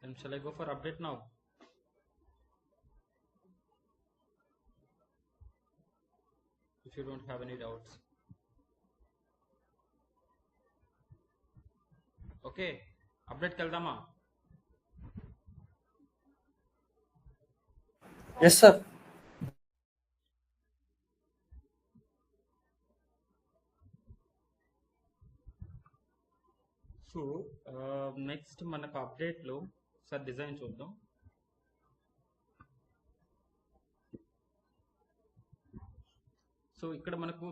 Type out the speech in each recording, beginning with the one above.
And shall I go for update now? If you don't have any doubts. Okay, update keldama. Yes, sir. So next మనకు update లో sir design చూద్దాం. So ఇక్కడ మనకు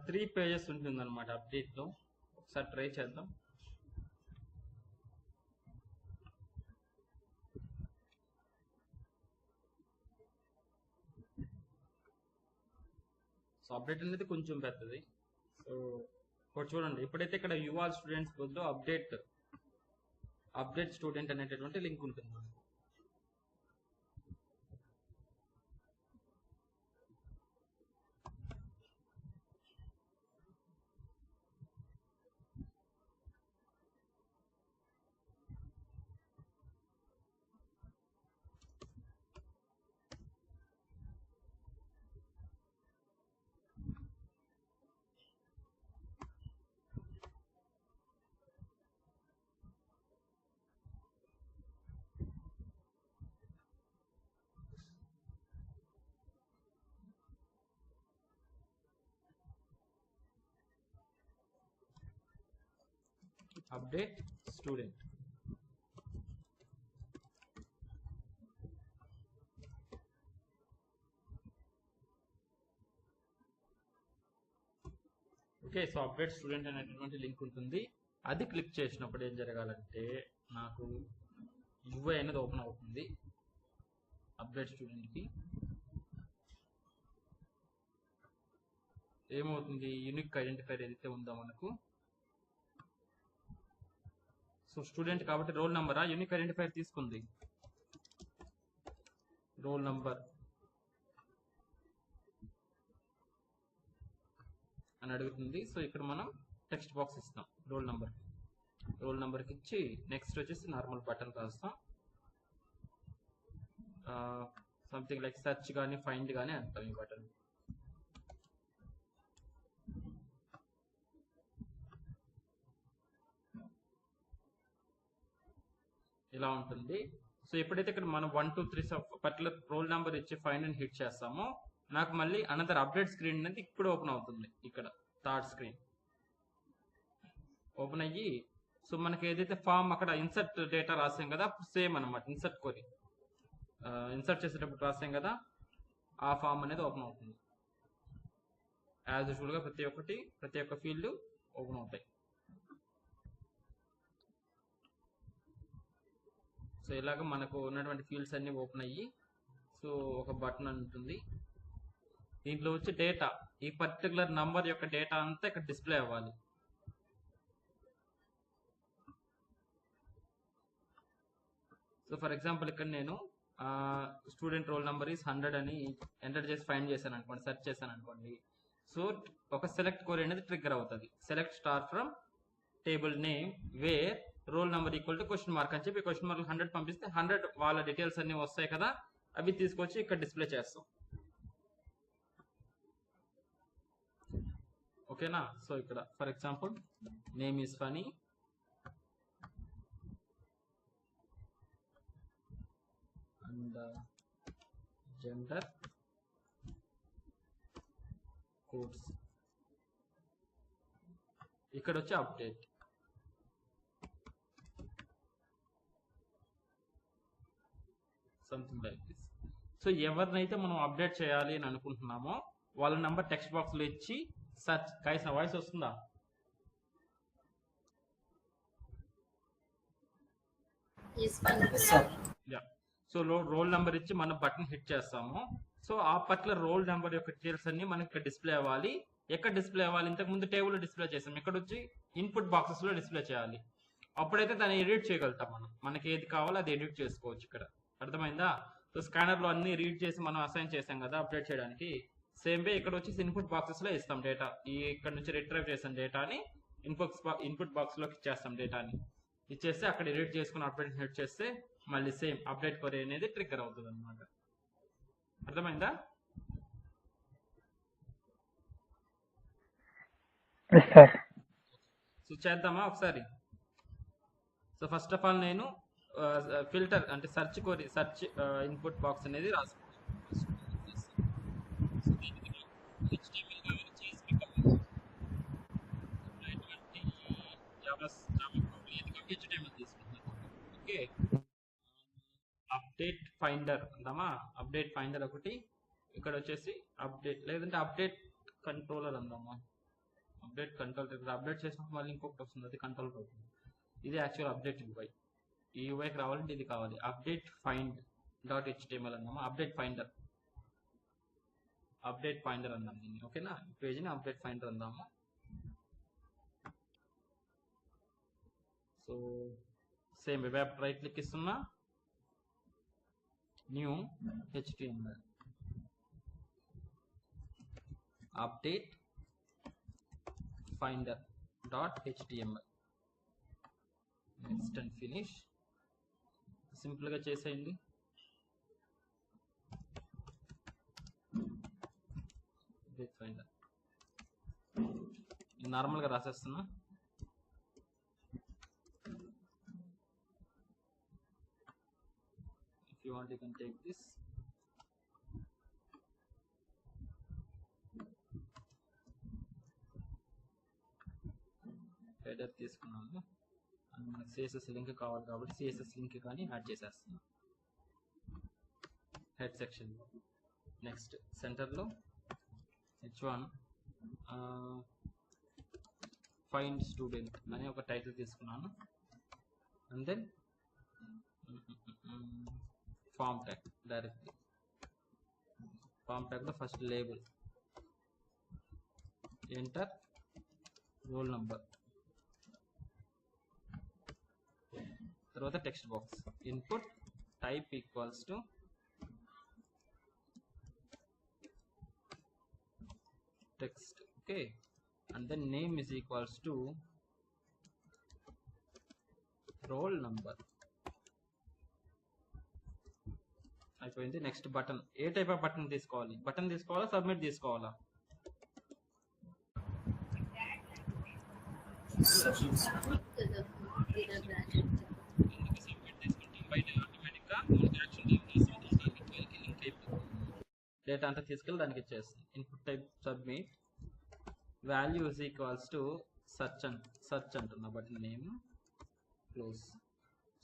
three pages ఉంటుంది అనమాట update లో. ఒకసారి ట్రై చేద్దాం. సో అప్డేట్ అనేది కొంచెం పెద్దది. సో ఒకటి చూడండి, ఇప్పుడైతే ఇక్కడ యువర్ స్టూడెంట్స్ బదులు అప్డేట్ స్టూడెంట్ అనేటటువంటి లింక్ ఉంటుంది. Update student. Okay, so update student అనేటటువంటి లింక్ ఉంటుంది. అది క్లిక్ చేసినప్పుడు ఏం జరగాలంటే నాకు యూఐ అనేది ఓపెన్ అవుతుంది అప్డేట్ స్టూడెంట్కి. ఏమవుతుంది, యూనిక్ ఐడెంటిఫైర్ ఏదైతే ఉందో మనకు, సో స్టూడెంట్ కాబట్టి రోల్ నంబరా యూనిక్ ఐడెంటిఫైర్ తీసుకుంది. రోల్ నంబర్ అని అడుగుతుంది. సో ఇక్కడ మనం టెక్స్ట్ బాక్స్ ఇస్తాం రోల్ నంబర్కి ఇచ్చి నెక్స్ట్ వచ్చేసి నార్మల్ బటన్ రాస్తాం. సంథింగ్ లైక్ సెర్చ్ కానీ ఫైండ్ కానీ అంటాం ఈ బటన్. ఇలా ఉంటుంది. సో ఎప్పుడైతే ఇక్కడ మనం 1 2 3 పర్టికులర్ రోల్ నెంబర్ ఇచ్చి ఫైండ్ అని హిట్ చేస్తామో నాకు మళ్ళీ అనదర్ అప్డేట్ స్క్రీన్ అనేది ఇప్పుడు ఓపెన్ అవుతుంది. ఇక్కడ థర్డ్ స్క్రీన్ ఓపెన్ అయ్యి, సో మనకి ఏదైతే ఫామ్ అక్కడ ఇన్సర్ట్ డేటా రాసాం కదా, సేమ్ అనమాట ఇన్సర్ట్ కోరి ఇన్సర్ట్ చేసేటప్పుడు రాసాం కదా, ఆ ఫామ్ అనేది ఓపెన్ అవుతుంది. యాజ్ యూజువల్గా ప్రతి ఒక్క ఫీల్డ్ ఓపెన్ అవుతాయి. సో ఇలాగ మనకు ఉన్నటువంటి ఫీల్డ్స్ అన్ని ఓపెన్ అయ్యి, సో ఒక బటన్ ఉంటుంది. దీంట్లో వచ్చి డేటా, ఈ పర్టికులర్ నంబర్ యొక్క డేటా అంతా ఇక్కడ డిస్ప్లే అవ్వాలి. సో ఫర్ ఎగ్జాంపుల్ ఇక్కడ నేను స్టూడెంట్ రోల్ నెంబర్ ఈస్ 100 అని ఎంటర్ చేసి ఫైండ్ చేశాను అనుకోండి, సెర్చ్ చేశాను అనుకోండి. సో ఒక సెలెక్ట్ కోడ్ అనేది ట్రిగ్గర్ అవుతుంది. Select star from table name wear roll number equal to question mark అని చెప్పి క్వశ్చన్ మార్క్ 100 పంపిస్తే 100 వాళ్ళ డీటెయిల్స్ అన్ని వస్తాయి కదా, అవి తీసుకొచ్చి ఇక్కడ డిస్ప్లే చేస్తాం. ఓకేనా. సో ఇక్కడ for example name is Phani and gender codes, ఇక్కడ వచ్చి update. Something like this. So ఎవరినైతే మనం అప్డేట్ చేయాలి అని అనుకుంటున్నామో వాళ్ళ నెంబర్ టెక్స్ట్ బాక్స్ లో ఇచ్చి సర్చ్. గైస్ నా వాయిస్ వస్తుందా? సో రోల్ నెంబర్ ఇచ్చి మనం బటన్ హిట్ చేస్తాము. సో ఆ పర్టికులర్ రోల్ నెంబర్ యొక్క డీటెయిల్స్ అన్ని మనకి ఇక్కడ డిస్ప్లే అవ్వాలి. ఎక్కడ డిస్ప్లే అవ్వాలి, ఇంతకు ముందు టేబుల్లో డిస్ప్లే చేసాం, ఇక్కడ వచ్చి ఇన్పుట్ బాక్సెస్ లో డిస్ప్లే చేయాలి. అప్పుడైతే దాన్ని ఎడిట్ చేయగలుగుతాం. మనకి ఏది కావాలో అది ఎడిట్ చేసుకోవచ్చు. ఇక్కడ అర్థమైందా? సో స్కానర్ లో అన్ని రీడ్ చేసి మనం అసైన్ చేసాం కదా అప్డేట్ చేయడానికి, సేమ్ వే ఇక్కడ వచ్చి ఇన్పుట్ బాక్సెస్ లో ఇస్తాం డేటా. ఈ ఇక్కడ నుంచి రిట్రైవ్ చేసాం డేటాని ఇన్పుట్ బాక్స్ లోకి ఇచ్చేస్తాం డేటాని. ఇచ్చేస్తే అక్కడ ఎడిట్ చేసుకుని అప్డేట్ హెడ్ చేస్తే మళ్ళీ సేమ్ అప్డేట్ క్వరీ అనేది ట్రిగ్గర్ అవుతుంది అనమాట. అర్థమైందా? సో చేద్దామా ఒకసారి. సో ఫస్ట్ ఆఫ్ ఆల్ నేను ఫిల్టర్ అంటే search query search input box అనేది రాసుకుంటాను. అప్డేట్ ఫైండర్ అందామా. అప్డేట్ ఫైండర్ ఒకటి, ఇక్కడ వచ్చేసి అప్డేట్ లేదంటే అప్డేట్ కంట్రోలర్ అందామా. అప్డేట్ కంట్రోలర్ అప్డేట్ చేసినప్పుడు మళ్ళీ ఇంకొకటి వస్తుంది, అది కంట్రోలర్ అవుతుంది. ఇది యాక్చువల్ అప్డేట్ యూఐ. ఈ యూఐకి రావాలంటే ఇది కావాలి. అప్డేట్ ఫైండ్ డాట్ హెచ్టిఎంఎల్ అందామా. అప్డేట్ ఫైండర్ అందాం దీన్ని. ఓకేనా, పేజీని అప్డేట్ ఫైండర్ అందాము. So same web right click ఇస్తున్నా, new HTML update finder dot HTML next and finish. Simple గా చేసేయండి. ఫైండర్ నార్మల్ గా రాసేస్తున్నా. If you want you can take this. Header తీసుకున్నాము. అండ్ మనకు సిఎస్ఎస్ లింక్ కావాలి కాబట్టి సిఎస్ఎస్ లింక్ కానీ యాడ్ చేసేస్తున్నాం హెడ్ సెక్షన్ లో. నెక్స్ట్ సెంటర్లో H1 ఫైండ్ స్టూడెంట్ అని ఒక టైటిల్ తీసుకున్నాను. And then form tag directly. Form tag లో first label enter roll number, తర్వాత text box input type equals to text. Okay, and then name is equals to roll number. అయిపోయింది. Next button. ఏ type of button తీసుకోవాలి? Button తీసుకోవాలా, submit తీసుకోవాలా? Data అంతా తీసుకెళ్ళి దానికి ఇచ్చేస్తుంది. Input type submit, value is equals to search అంటున్నా, button name close.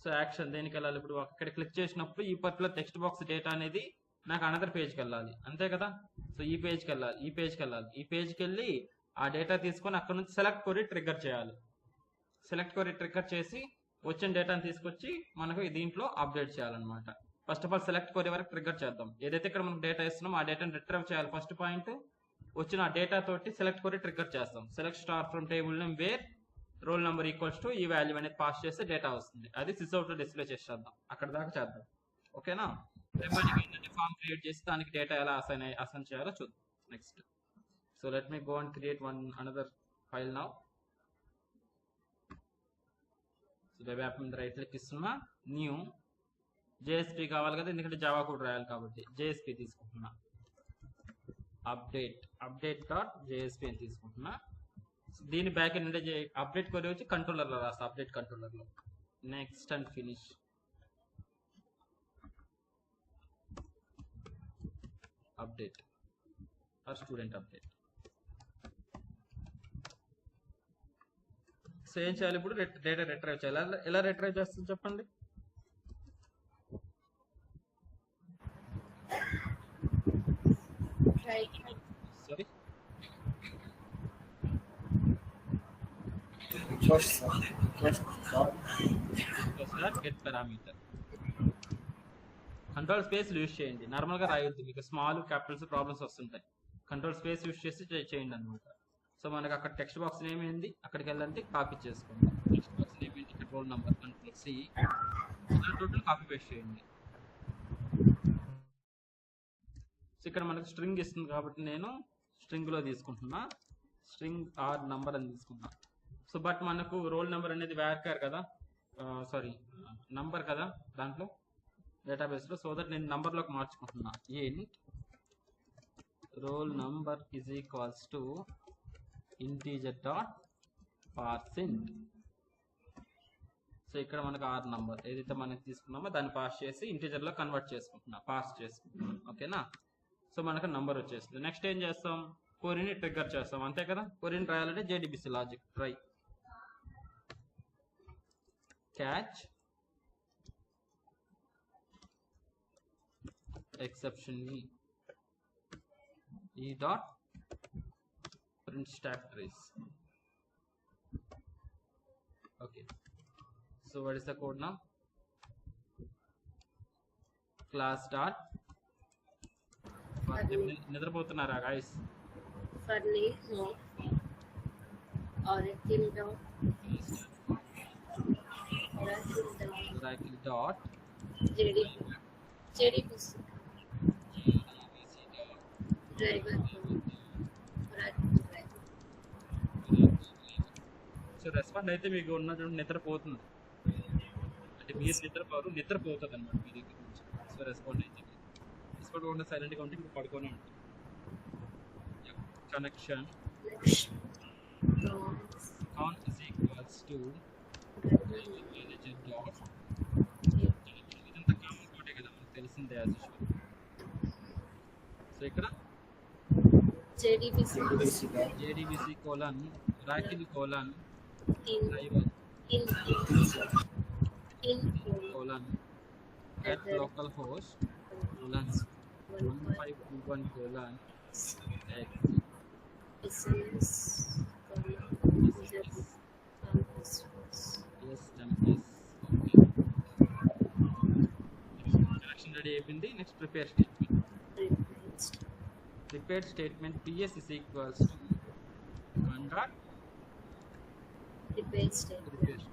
So action దేనికి వెళ్ళాలి? ఇప్పుడు అక్కడ క్లిక్ చేసినప్పుడు ఈ పర్టికులర్ టెక్స్ట్ బాక్స్ డేటా అనేది నాకు అనదర్ పేజ్కి వెళ్ళాలి, అంతే కదా. సో ఈ పేజ్కి వెళ్ళాలి, ఈ పేజ్కి వెళ్ళి ఆ డేటా తీసుకొని అక్కడ నుంచి సెలెక్ట్ క్వరీ ట్రిగ్గర్ చేయాలి. సెలెక్ట్ క్వరీ ట్రిగ్గర్ చేసి వచ్చిన డేటాని తీసుకొచ్చి మనకు దీంట్లో అప్డేట్ చేయాలన్నమాట. First of all select query వరకు ట్రిగ్గర్ చేద్దాం. ఏదైతే ఇక్కడ మనకు డేటా ఇస్తున్నామో ఆ డేటాని రిట్రీవ్ చేయాలి. ఫస్ట్ పాయింట్ వచ్చిన ఆ డేటా తోటి సెలెక్ట్ క్వరీ ట్రిగ్గర్ చేస్తాం. Select star from table name wear roll number equals to ఈ వాల్యూ అనేది పాస్ చేస్తే డేటా వస్తుంది. అది సిస్అవుట్ లో డిస్ప్లే చేసేద్దాం. అక్కడ దాకా చేద్దాం. ఓకేనా. ఏంటంటే ఫామ్ క్రియేట్ చేసి దానికి డేటా ఎలా అసైన్ చేయాలో చూద్దాం next. So let me go and create another file now. Web app మీద రైట్ క్లిక్ ఇస్తున్నా, న్యూ జేఎస్పీ కావాలి కదా, ఎందుకంటే జావా కోడ్ రాయాలి కాబట్టి జేఎస్పీ తీసుకుంటున్నా. అప్డేట్ డాట్ జేఎస్పీ అని తీసుకుంటున్నా. దీని బ్యాక్ ఎండ్ అంటే అప్డేట్ క్వరీ వచ్చి కంట్రోలర్ లో రాస్తా, అప్డేట్ కంట్రోలర్ లో. Next and finish. Update are student update. So ఏం చేయాలి ఇప్పుడు? డేటా రిట్రైవ్ చేయాలి. ఎలా రిట్రైవ్ చేస్తుంది చెప్పండి? Sorry, get parameter. Control space use చేయండి. నార్మల్ గా రాయొద్దు, మీకు స్మాల్ క్యాపిటల్స్ ప్రాబ్లమ్స్ వస్తుంటాయి. కంట్రోల్ స్పేస్ యూజ్ చేసి చేయండి అనమాట. సో మనకు అక్కడ టెక్స్ట్ బాక్స్ నేమ్ ఏంది, అక్కడికి వెళ్ళంటే కాపీ చేసుకోండి. టెక్స్ట్ బాక్స్ నేమ్ ఏంటి, ఇక్కడ roll number control C, total copy paste చేయండి. సో ఇక్కడ మనకు స్ట్రింగ్ ఇస్తుంది కాబట్టి నేను స్ట్రింగ్ లో తీసుకుంటున్నా. స్ట్రింగ్ ఆర్ నంబర్ అని తీసుకున్నా. సో బట్ మనకు రోల్ నెంబర్ అనేది వ్యార్కార్ కదా, సారీ నంబర్ కదా దాంట్లో డేటాబేస్లో, సో దట్ నేను నంబర్లోకి మార్చుకుంటున్నా. Int roll number is equals to integer dot parse int. So ఇక్కడ మనకు ఆర్ నంబర్ ఏదైతే మనకి తీసుకున్నామో దాన్ని పాస్ చేసి ఇంటీజర్లో కన్వర్ట్ చేసుకుంటున్నా, పాస్ చేసుకుంటున్నాం. ఓకేనా? సో మనకు నంబర్ వచ్చేస్తుంది. నెక్స్ట్ ఏం చేస్తాం, క్వరీని ట్రిగ్గర్ చేస్తాం, అంతే కదా. క్వరీని రాయాలంటే JDBC logic try catch exception e dot print stack trace. Okay, so what is the code now? Class dot నిద్రపోతున్నారా guys? For name of oracle dot JDBC driver so respond అయితే మీకు ఉన్నటువంటి నిద్రపోతుంది, అంటే మీరు నిద్రపోతుంది అనమాట మీ దగ్గర నుంచి. సో రెస్పాండ్ అయితే రెస్పాండ్ కాకుండా సైలెంట్గా ఉంటే మీరు పడుకొని ఉంటుంది. Connection count is equals to manager dot ఇదంతా కామన్ కోడే కదా మనకు తెలిసిందే యాజ్ యూజువల్. సో ఇక్కడ JDBC colon oracle colon in colon at localhost colon 1521 colon x SMS connection ready అయిపోయింది. Next prepare statement PS is equals to conduct prepare statement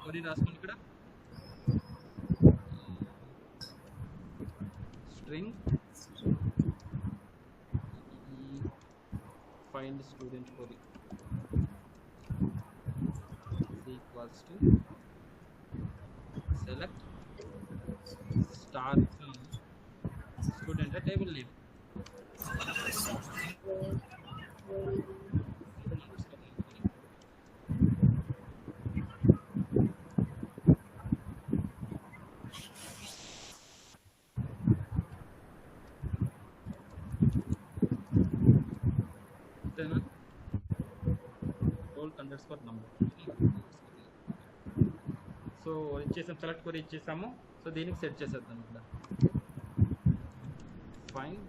query రాసుకోండి. ఇక్కడ string find student query equals to select star from student table name. So ఇచ్చేసాం, select query ఇచ్చేసాము. So దీనికి set చేసేద్దాం ఇక్కడ find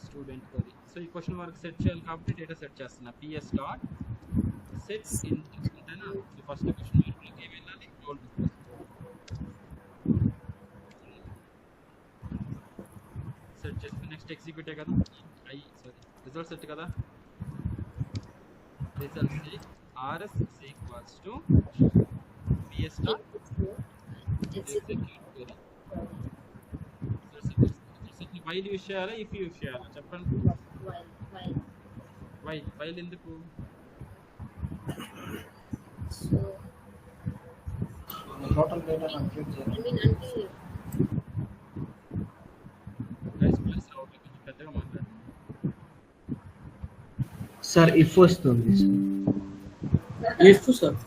student కొరి. So ఈ question mark set చేయాలి కాబట్టి డేటా సెట్ చేస్తున్నా PS డాట్ సెట్ అంతేనా. సో ఫస్ట్ క్వశ్చన్ మార్క్లోకి ఏమి వెళ్ళాలి, రోల్ సెట్ చేసుకుని నెక్స్ట్ ఎగ్జిక్యూటే కదా, రిజల్ట్ సెట్ కదా. result is rs is equals to PS dot execute query. While use చేయాలా, ఇఫ్ యూజ్ చేయాలా చెప్పండి. వైల్ ఎందుకు? సో టోటల్ డేటా కంప్లీట్ చేయాలి. అంటే గైస్ ప్లీజ్ అవుట్ కొంచెం పెద్దగా మాట్లాడండి సార్. ఇఫ్ వస్తుంది ఇఫ్ సార్,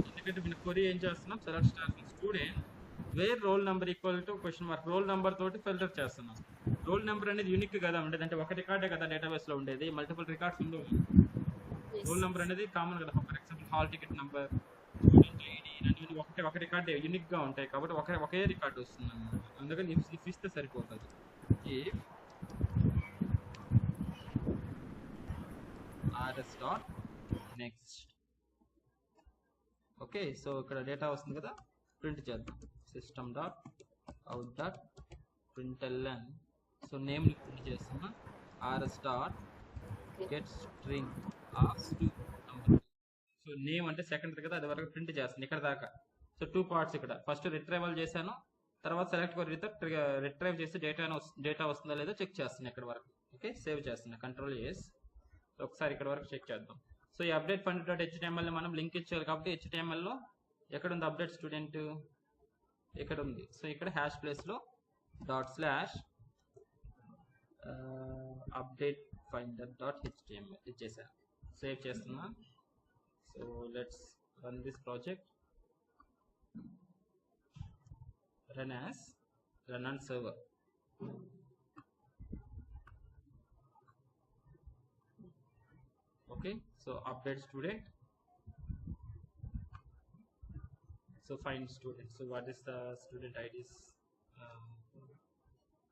ఎందుకంటే మన క్వరీ ఏం చేస్తున్నాం, select star student where roll number equal to question mark. Roll number తోటి ఫిల్టర్ చేస్తున్నాం. రోల్ నెంబర్ అనేది యూనిక్ కదా ఉండేది, అంటే ఒక రికార్డే కదా డేటాబేస్ లో ఉండేది, మల్టిపుల్ రికార్డ్స్ ఉండవు. రోల్ నెంబర్ అనేది కామన్ కదా. For example hall ticket number, student ID ఇలాంటివి ఒక రికార్డ్ యూనిక్ గా ఉంటాయి కాబట్టి ఒకే రికార్డ్ వస్తుంది అన్నమాట. అందుకని ఇఫ్ ఇస్తే సరిపోతుంది. If rs dot next. Okay, so ఇక్కడ డేటా వస్తుంది కదా, ప్రింట్ చేద్దాం. System dot out dot println. So name ని ప్రింట్ చేస్తున్నా. rs dot get string of number. So name అంటే సెకండ్ కదా, అది వరకు ప్రింట్ చేస్తుంది ఇక్కడ దాకా. సో 2 పార్ట్స్ ఇక్కడ. ఫస్ట్ రిట్రైవల్ చేశాను, తర్వాత సెలెక్ట్ కొరితో రిట్రైవ్ చేసి డేటా వస్తుందా లేదో చెక్ చేస్తున్నా ఇక్కడ వరకు. ఓకే, సేవ్ చేస్తున్నా, కంట్రోల్ S. ఒకసారి ఇక్కడ వరకు చెక్ చేద్దాం. సో ఈ అప్డేట్ ఫండ్ డాట్ హెచ్టిఎంఎల్ మనం లింక్ ఇచ్చారు కాబట్టి HTML లో ఎక్కడ ఉంది అప్డేట్ స్టూడెంట్, ఇక్కడ ఉంది. సో ఇక్కడ హ్యాష్ ప్లేస్ లో // అప్డేట్ ఫైండర్ డాట్ హెచ్టిఎంఎల్ ఇచ్చేసాను. సేవ్ చేస్తున్నా. So let's run this project. run on server. Okay, so update student. So find student. So what is the student ID is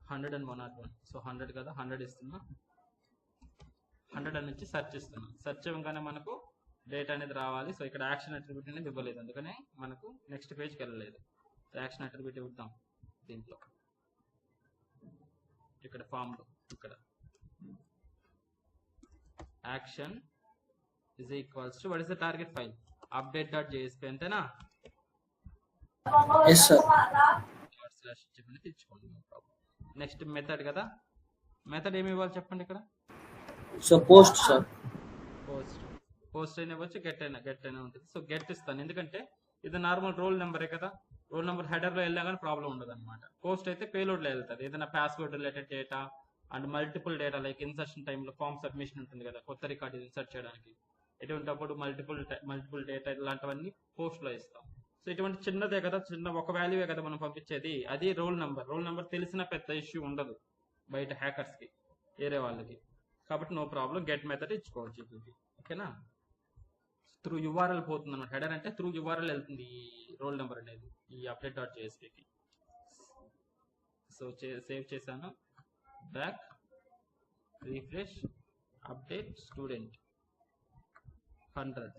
100 and 101. So 100 కదా 100 ఇస్తున్నా. 100 అని వచ్చి search ఇస్తున్నా. Search ఇవ్వగానే మనకు data అనేది రావాలి. సో ఇక్కడ యాక్షన్ అట్రిబ్యూట్ అనేది ఇవ్వలేదు, అందుకనే మనకు నెక్స్ట్ పేజ్కి వెళ్ళలేదు. సో యాక్షన్ అట్రిబ్యూట్ ఇద్దాం దీంట్లో, ఇక్కడ ఫామ్ లో ఇక్కడ action is equals to what is the target file, update.jsp అంతేనా? yes sir. / చెప్పండి తెచ్చుకోండి. నెక్స్ట్ మెథడ్ కదా, మెథడ్ ఏమి ఇవ్వాలి చెప్పండి ఇక్కడ. సో పోస్ట్ సార్, పోస్ట్ అయినా ఇవ్వచ్చు, గెట్ అయినా ఉంటుంది. సో గెట్ ఇస్తాను ఎందుకంటే ఇది నార్మల్ రోల్ నెంబరే కదా, రోల్ నెంబర్ హెడర్ లో వెళ్ళా కానీ ప్రాబ్లం ఉండదు అనమాట. పోస్ట్ అయితే పేలోడ్ లో వెళ్తుంది, ఏదైనా password related data and multiple data like insertion టైంలో ఫామ్ సబ్మిషన్ ఉంటుంది కదా, కొత్త రికార్డు ఇన్సర్ట్ చేయడానికి, ఇటువంటిప్పుడు మల్టిపుల్ డేటా ఇలాంటివన్నీ పోస్ట్ లో ఇస్తాం. సో ఇటువంటి చిన్నదే కదా, చిన్న ఒక వాల్యూవే కదా మనం పంపించేది, అది రోల్ నెంబర్ తెలిసిన పెద్ద ఇష్యూ ఉండదు బయట హ్యాకర్స్ కి, వేరే వాళ్ళకి. కాబట్టి నో ప్రాబ్లం, గెట్ మెథడ్ ఇచ్చుకోవచ్చు. ఓకేనా, త్రూ యూఆర్ఎల్ పోతుంది అన్నమాట. హెడర్ అంటే త్రూ యూఆర్ఎల్ వెళ్తుంది ఈ రోల్ నెంబర్ అనేది ఈ update.jsp. సో సేవ్ చేశాను, బ్యాక్ రిఫ్రెష్, అప్డేట్ స్టూడెంట్ 100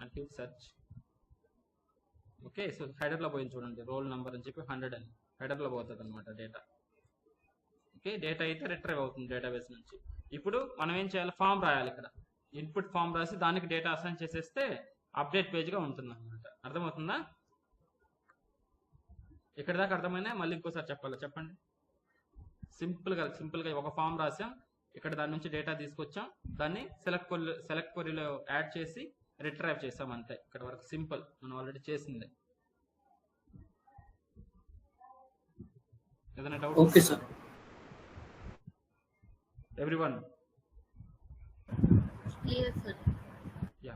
అంటే సెర్చ్. ఓకే, సో హెడర్ లో పోయింది చూడండి, రోల్ నెంబర్ అని చెప్పి 100 అని హెడర్ లో పోతుంది అనమాట డేటా. ఓకే, డేటా అయితే రిట్రైవ్ అవుతుంది డేటాబేస్ నుంచి. ఇప్పుడు మనం ఏం చేయాలి, ఫామ్ రాయాలి. ఇక్కడ ఇన్పుట్ ఫామ్ రాసి దానికి డేటా అసైన్ చేసేస్తే అప్డేట్ పేజ్ గా ఉంటుంది అనమాట. అర్థమవుతుందా? ఇక్కడ దాకా అర్థమైనా మళ్ళీ ఇంకోసారి చెప్పాలి, చెప్పండి. సింపుల్ గా ఒక ఫామ్ రాసాం, ఇక్కడ దాని నుంచి డేటా తీసుకొచ్చాం, దాన్ని సెలెక్ట్ క్వరీలో యాడ్ చేసి రిట్రైవ్ చేసాం అంతే. ఇక్కడ వరకు సింపుల్, మనం ఆల్రెడీ చేసిందే. ఏదైనా doubt? Okay sir. Everyone Clear sir. Yeah.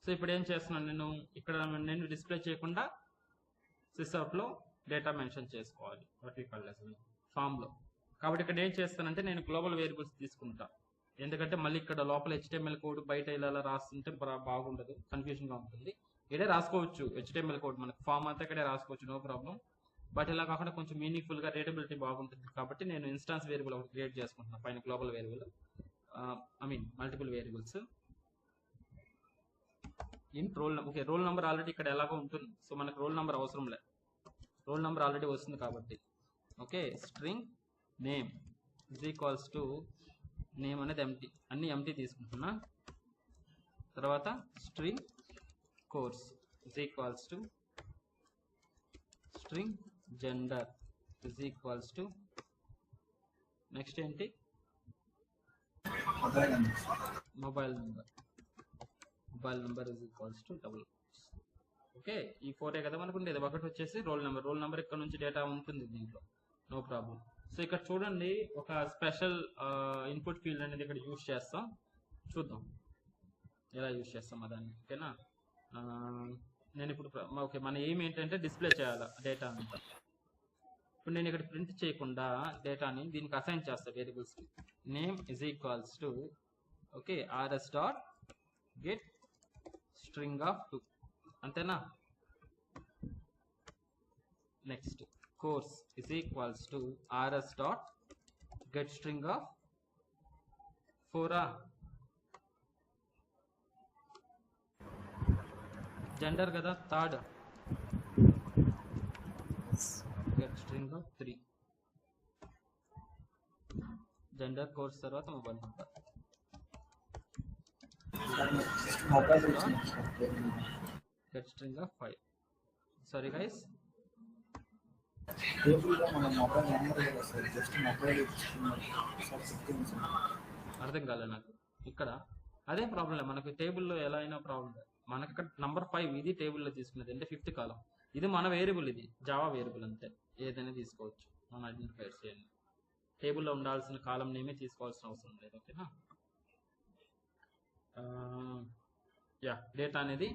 So ఇప్పుడు ఏం చేస్తున్నాను నేను, ఇక్కడ నేను డిస్ప్లే చేయకుండా సిస్అవుట్ లో డేటా మెన్షన్ చేసుకోవాలి ఫామ్ లో. కాబట్టి ఇక్కడ ఏం చేస్తానంటే నేను గ్లోబల్ వేరియబుల్స్ తీసుకుంటా, ఎందుకంటే మళ్ళీ ఇక్కడ లోపల HTML కోడ్ బయట ఇలా రాస్తుంటే బాగుండదు, కన్ఫ్యూజన్ గా ఉంటుంది. ఇక్కడే రాసుకోవచ్చు HTML కోడ్, మనకు ఫామ్ అంతా ఇక్కడే రాసుకోవచ్చు, నో ప్రాబ్లం. బట్ ఇలా కాకుండా కొంచెం మీనింగ్ఫుల్ గా రీడబిలిటీ బాగుంటుంది కాబట్టి నేను ఇన్స్టాన్స్ వేరియబుల్ ఒకటి క్రియేట్ చేసుకుంటున్నాను పైన, global variable multiple variables in roll. Okay, roll number already ఇక్కడ ఎలాగో ఉంటుంది, సో మనకు రోల్ నెంబర్ అవసరం లేదు, రోల్ నెంబర్ ఆల్రెడీ వస్తుంది కాబట్టి. Okay, string name is equals to, name అనేది ఎంటీ, అన్ని ఎంటీ తీసుకుంటున్నా. తర్వాత string course is equals to string gender is equals to, next ఏంటి, mobile number is equals to double. Okay, ఈ 4 కదా మనకు ఉండేది. ఒకటి వచ్చేసి రోల్ నెంబర్ ఇక్కడ నుంచి డేటా ఉంటుంది దీంట్లో, నో ప్రాబ్లం. సో ఇక్కడ చూడండి, ఒక స్పెషల్ ఇన్పుట్ ఫీల్డ్ అనేది ఇక్కడ యూజ్ చేస్తాం, చూద్దాం ఎలా యూజ్ చేస్తాం దాన్ని. ఓకేనా, నేను ఇప్పుడు ఓకే, మన ఎయిమ్ ఏంటంటే డిస్ప్లే చేయాలి డేటా అంతా. ఇప్పుడు నేను ఇక్కడ ప్రింట్ చేయకుండా డేటాని దీనికి అసైన్ చేస్తాను వేరియబుల్స్ కి. Name is equals to, okay, rs dot get string of 2 అంతేనా. Next course is equals to rs dot get string of 4. Gender కదా, third, get string of 3. Gender course తర్వాత mobile number, get string of 5. Sorry guys, అర్థం కాలే నాకు. ఇక్కడ అదే problem లేదు, మనకు టేబుల్లో ఎలా అయినా ప్రాబ్లం లేదు. మనకి ఇక్కడ నంబర్ 5 ఇది టేబుల్లో తీసుకున్నది అంటే 5th కాలం. ఇది మన వేరియబుల్, ఇది జావా వేరియబుల్ అంతే, ఏదైనా తీసుకోవచ్చు మనం ఐడెంటిఫైర్ చేయండి. టేబుల్లో ఉండాల్సిన కాలం నేమే తీసుకోవాల్సిన అవసరం లేదు. ఓకేనా. యా, డేటా అనేది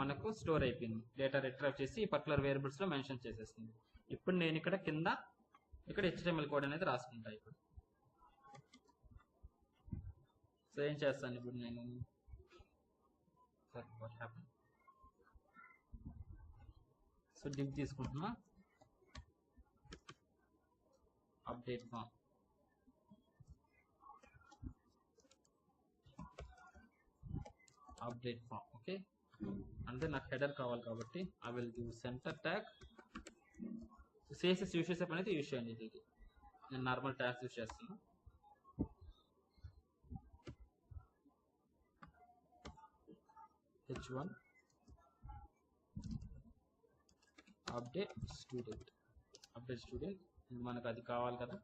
మనకు స్టోర్ అయిపోయింది. డేటా రిట్రైవ్ చేసి ఈ పర్టికులర్ వేరియబుల్స్లో మెన్షన్ చేసేస్తుంది. ఇప్పుడు నేను ఇక్కడ కింద ఇక్కడ HTML కోడ్ అనేది రాసుకుంటా ఇప్పుడు. సో ఏం చేస్తాను ఇప్పుడు నేను, వాట్ హ్యాపెన్, సో డివ్ తీసుకుంటున్నా, update form, update form. Okay, అంటే నాకు హెడర్ కావాలి కాబట్టి I will give center tag. CSS use చేసే పని అయితే యూజ్ చేయండి. ఇది నేను నార్మల్ ట్యాగ్స్ యూజ్ చేస్తున్నా. H1 update student, update student మనకు అది కావాలి కదా.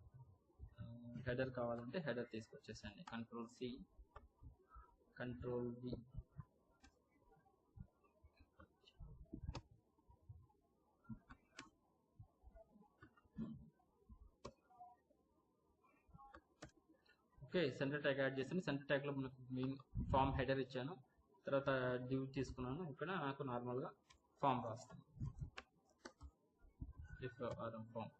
హెడర్ కావాలంటే హెడర్ తీసుకొచ్చేసండి, Ctrl+C Ctrl+V. Okay, center tag add చేసాను. సెంటర్ ట్యాగ్లో మనకు మెయిన్ ఫామ్ హెడర్ ఇచ్చాను, తర్వాత డివ్ తీసుకున్నాను. ఇక్కడ నాకు నార్మల్గా ఫామ్ రాస్తాను, ఫామ్.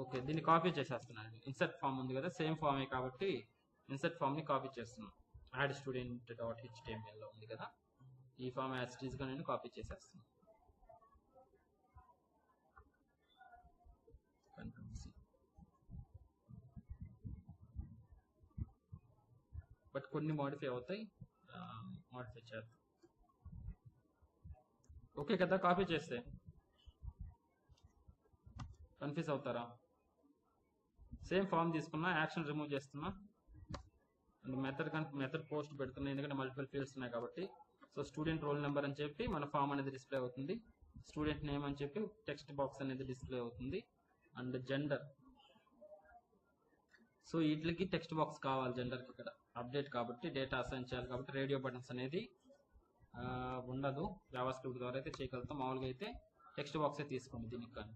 ఓకే, దీన్ని కాపీ చేసేస్తున్నాను. ఇన్సర్ట్ ఫామ్ ఉంది కదా, సేమ్ ఫామే కాబట్టి ఇన్సర్ట్ ఫామ్ని కాపీ చేస్తున్నాను. యాడ్ స్టూడెంట్ డాట్ HTML ఉంది కదా, ఈ ఫామ్ యాజ్ ఇట్ ఈస్గా నేను కాపీ చేసేస్తున్నాను. Ctrl+C. బట్ కొన్ని మోడిఫై అవుతాయి, మోడిఫై చేద్దాం. ఓకే కదా, కాపీ చేస్తే కన్ఫ్యూజ్ అవుతారా? సేమ్ ఫామ్ తీసుకున్నా, యాక్షన్ రిమూవ్ చేస్తున్నా, అండ్ మెథడ్ పోస్ట్ పెడుతున్నా, ఎందుకంటే మల్టిపుల్ ఫీల్డ్స్ ఉన్నాయి కాబట్టి. సో స్టూడెంట్ రోల్ నెంబర్ అని చెప్పి మన ఫామ్ అనేది డిస్ప్లే అవుతుంది, స్టూడెంట్ నేమ్ అని చెప్పి టెక్స్ట్ బాక్స్ అనేది డిస్ప్లే అవుతుంది, అండ్ జెండర్. సో వీటికి టెక్స్ట్ బాక్స్ కావాలి జెండర్కి. ఇక్కడ అప్డేట్ కాబట్టి డేటా అసైన్ చేయాలి కాబట్టి రేడియో బటన్స్ అనేది ఉండదు. జావా స్క్రిప్ట్ ద్వారా అయితే చేయగలుగుతాం. మామూలుగా అయితే టెక్స్ట్ బాక్సే తీసుకోండి దీనికి కానీ,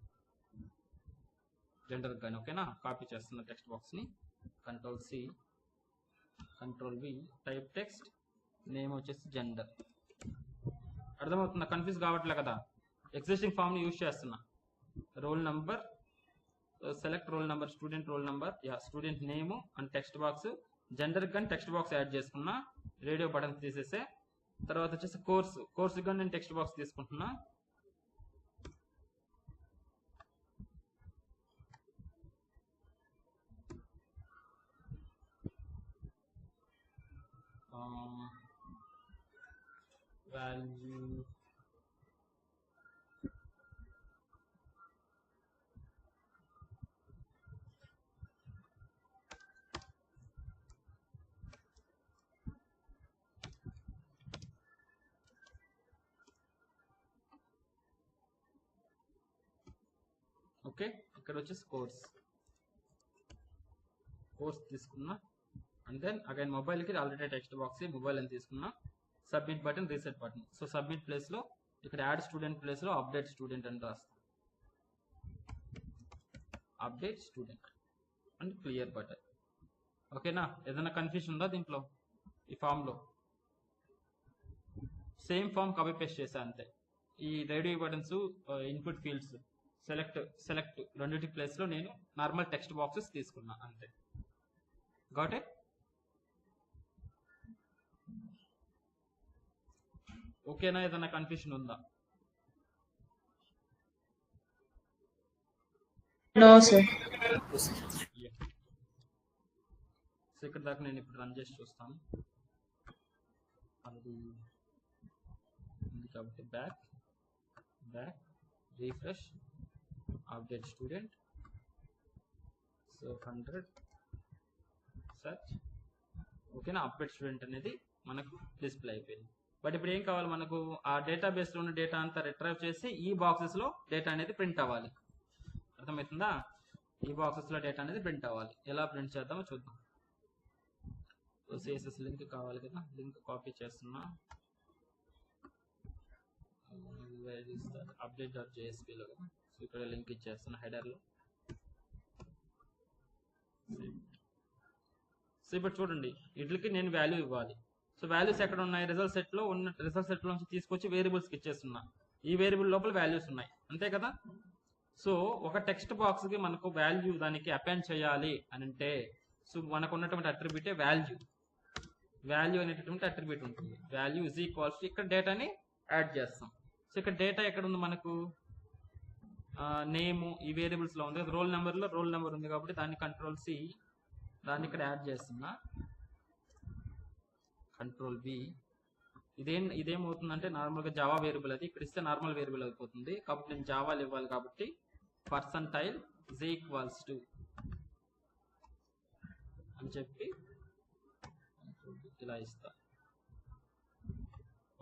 జెండర్కి కానీ. ఓకేనా, కాపీ చేస్తున్న టెక్స్ట్ బాక్స్ని, Ctrl+C Ctrl+V, type text, name వచ్చేసి జెండర్. అర్థమవుతుందా? కన్ఫ్యూజ్ కావట్లే కదా. ఎగ్జిస్టింగ్ ఫామ్ని యూజ్ చేస్తున్నా. Roll number, select roll number, student roll number, student name and text box. జెండర్కి కానీ టెక్స్ట్ బాక్స్ యాడ్ చేసుకున్నా, రేడియో బటన్స్ తీసేసే. తర్వాత వచ్చేసి కోర్సుకి కానీ నేను టెక్స్ట్ బాక్స్ తీసుకుంటున్నా. వాల్యూ ఓకే, ఇక్కడ వచ్చేసి కోర్స్ తీసుకున్నా. అండ్ దెన్ అగైన్ మొబైల్కి ఆల్రెడీ టెక్స్ట్ బాక్స్ మొబైల్ అని తీసుకున్నా. Submit button, reset button. So submit ప్లేస్లో ఇక్కడ యాడ్ స్టూడెంట్ ప్లేస్లో అప్డేట్ స్టూడెంట్ అని రాస్తాం, update student and clear button. ఓకేనా, ఏదైనా కన్ఫ్యూజన్ ఉందా దీంట్లో? ఈ ఫామ్లో సేమ్ ఫామ్ కాపీ పేస్ట్ చేసా అంతే. ఈ radio buttons, input fields, select రెండింటి ప్లేస్లో నేను నార్మల్ టెక్స్ట్ బాక్సెస్ తీసుకున్నా అంతే. Got it? ఓకేనా, ఏదైనా కన్ఫ్యూషన్ ఉందా? No, sir. సో ఇక్కడ దాకా నేను ఇప్పుడు రన్ చేసి చూస్తాను. అది ఉంది కాబట్టి back refresh, update student, so 100 search. ఓకేనా, అప్డేట్ స్టూడెంట్ అనేది మనకు డిస్ప్లే అయిపోయింది. బట్ ఇప్పుడు ఏం కావాలి మనకు? ఆ డేటాబేస్లో ఉన్న డేటా అంతా రిట్రైవ్ చేసి ఈ బాక్సెస్లో డేటా అనేది ప్రింట్ అవ్వాలి. అర్థమవుతుందా? ఈ బాక్సెస్లో డేటా అనేది ప్రింట్ అవ్వాలి. ఎలా ప్రింట్ చేద్దామో చూద్దాం. సో సిఎస్ఎస్ లింక్ కావాలి కదా, లింక్ కాపీ చేస్తున్నా. update.jsp లో కదా, సో ఇక్కడ లింక్ ఇచ్చేస్తున్నా హెడర్లో. సో ఇప్పుడు చూడండి, వీటికి నేను వాల్యూ ఇవ్వాలి. సో వాల్యూస్ ఎక్కడ ఉన్నాయి, రిజల్ట్ సెట్లో ఉన్న రిజల్ట్ సెట్లో నుంచి తీసుకొచ్చి వేరియబుల్స్కి ఇచ్చేస్తున్నా. ఈ వేరియబుల్ లోపల వాల్యూస్ ఉన్నాయి, అంతే కదా. సో ఒక టెక్స్ట్ బాక్స్కి మనకు వాల్యూ దానికి అపెండ్ చేయాలి అని అంటే, సో మనకు ఉన్నటువంటి అట్రిబ్యూటే వాల్యూ. వాల్యూ అనేటటువంటి అట్రిబ్యూట్ ఉంటుంది. వాల్యూ ఈజ్ ఈక్వల్స్ ఇక్కడ డేటాని యాడ్ చేస్తాం. సో ఇక్కడ డేటా ఎక్కడ ఉంది మనకు, నేము ఈ వేరియబుల్స్లో ఉంది. రోల్ నెంబర్లో రోల్ నెంబర్ ఉంది కాబట్టి దాన్ని Ctrl+C, దాన్ని ఇక్కడ యాడ్ చేస్తున్నా. Ctrl+V. ఇదేమవుతుందంటే నార్మల్గా జావా వేరియబుల్, అది ఇక్కడ ఇస్తే నార్మల్ వేరియబుల్ అయిపోతుంది. కాబట్టి నేను జావాలు ఇవ్వాలి కాబట్టి పర్సంటైల్ ఈజ్ ఈక్వల్స్ టు అని చెప్పి ఇలా ఇస్తా.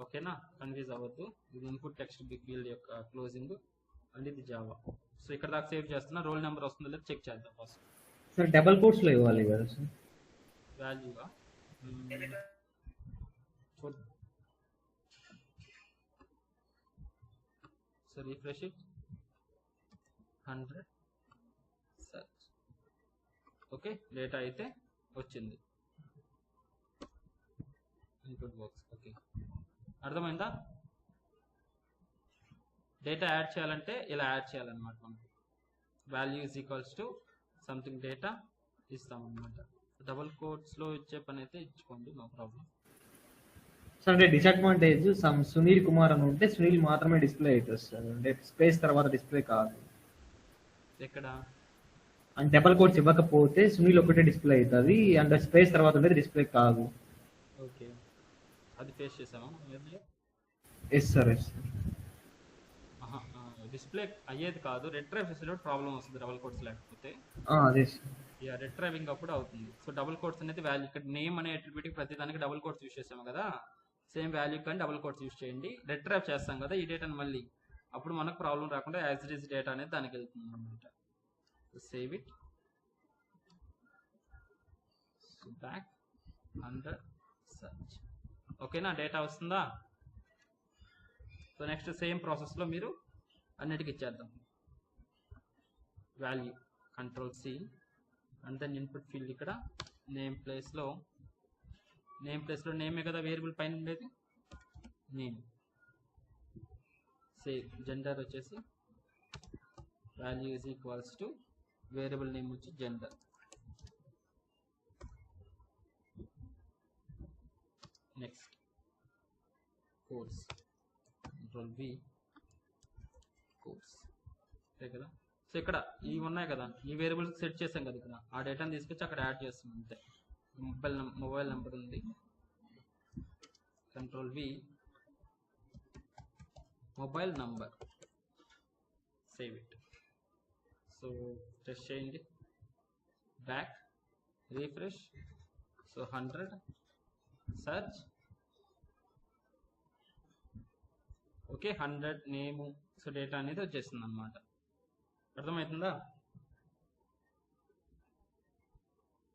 ఓకేనా, కన్ఫ్యూజ్ అవ్వద్దు. ఇది ఇన్పుట్ టెక్స్ట్ బిగ్ ఫీల్డ్ యొక్క క్లోజింగ్ అండ్ ఇది జావా. సో ఇక్కడ దాకా సేవ్ చేస్తున్నా. రోల్ నెంబర్ వస్తుందో లేదో చెక్ చేద్దాం ఫస్ట్. సార్ డబుల్ కోట్స్ లో ఇవ్వాలి కదా సార్ వాల్యూగా. చూద్దాం. So refresh it. 100 search. Okay, data అయితే వచ్చింది ఇన్పుట్ బాక్స్. ఓకే, అర్థమైందా. డేటా యాడ్ చేయాలంటే ఇలా యాడ్ చేయాలన్నమాట. మనం value is equals to something data ఇస్తామన్నమాట. డబుల్ కోట్స్లో ఇచ్చే పని అయితే ఇచ్చుకోండి, నో ప్రాబ్లం. సార్ అంటే డిసడ్వాంటేజ్ సునీల్ కుమార్ అని ఉంటే సునీల్ మాత్రమే డిస్ప్లే అవుతుంది సార్, అంటే స్పేస్ తర్వాత డిస్ప్లే కాదు. ఎక్కడ అంటే డబల్ కోట్స్ ఇవ్వకపోతే సునీల్ ఒకటే డిస్ప్లే అవుతుంది, అండ్ స్పేస్ తర్వాత ఉండేది డిస్ప్లే కాదు. ఓకే, అది ఫేస్ చేసామా? Yes sir, yes sir. Display అయ్యేది కాదు, రిట్రైవ్ చేసేటప్పుడు ప్రాబ్లం వస్తుంది డబుల్ కోట్స్ లేకపోతే. అదే సార్, రిట్రైవింగ్ అప్పుడు అవుతుంది. సో డబుల్ కోట్స్ అనేది వాల్యూ, ఇక్కడ నేమ్ అనే అట్రిబ్యూట్ ప్రతి దానికి డబుల్ కోట్స్ యూస్ చేసాము కదా, సేమ్ వాల్యూ కానీ డబుల్ కోట్స్ యూస్ చేయండి. రిట్రైవ్ చేస్తాం కదా ఈ డేటాను మళ్ళీ, అప్పుడు మనకు ప్రాబ్లం రాకుండా యాజ్ ఇట్ ఈస్ డేటా అనేది దానికి వెళ్తుంది అనమాట. Save it. Back under search. ఓకేనా, డేటా వస్తుందా. సో నెక్స్ట్ సేమ్ ప్రాసెస్లో మీరు అన్నిటికి ఇచ్చేద్దాం. Value Ctrl+C and then input field ఇక్కడ నేమ్ ప్లేస్లో నేమే కదా వేరియబుల్ పైన ఉండేది, నేమ్. సేవ్. జెండర్ వచ్చేసి value is equals to variable name వచ్చి gender. Next course Ctrl+V course. అంతే కదా. సో ఇక్కడ ఇవి ఉన్నాయి కదా, ఈ వేరియబుల్స్ సెట్ చేసాం కదా, ఇక్కడ ఆ డేటాని తీసుకొచ్చి అక్కడ యాడ్ చేస్తాం అంతే. మొబైల్ నెంబర్ ఉంది, Ctrl+V mobile number. Save it. So test చేయండి. Back, refresh. So 100 search. Okay, 100 name. So data అనేది వచ్చేస్తుంది అనమాట. అర్థమవుతుందా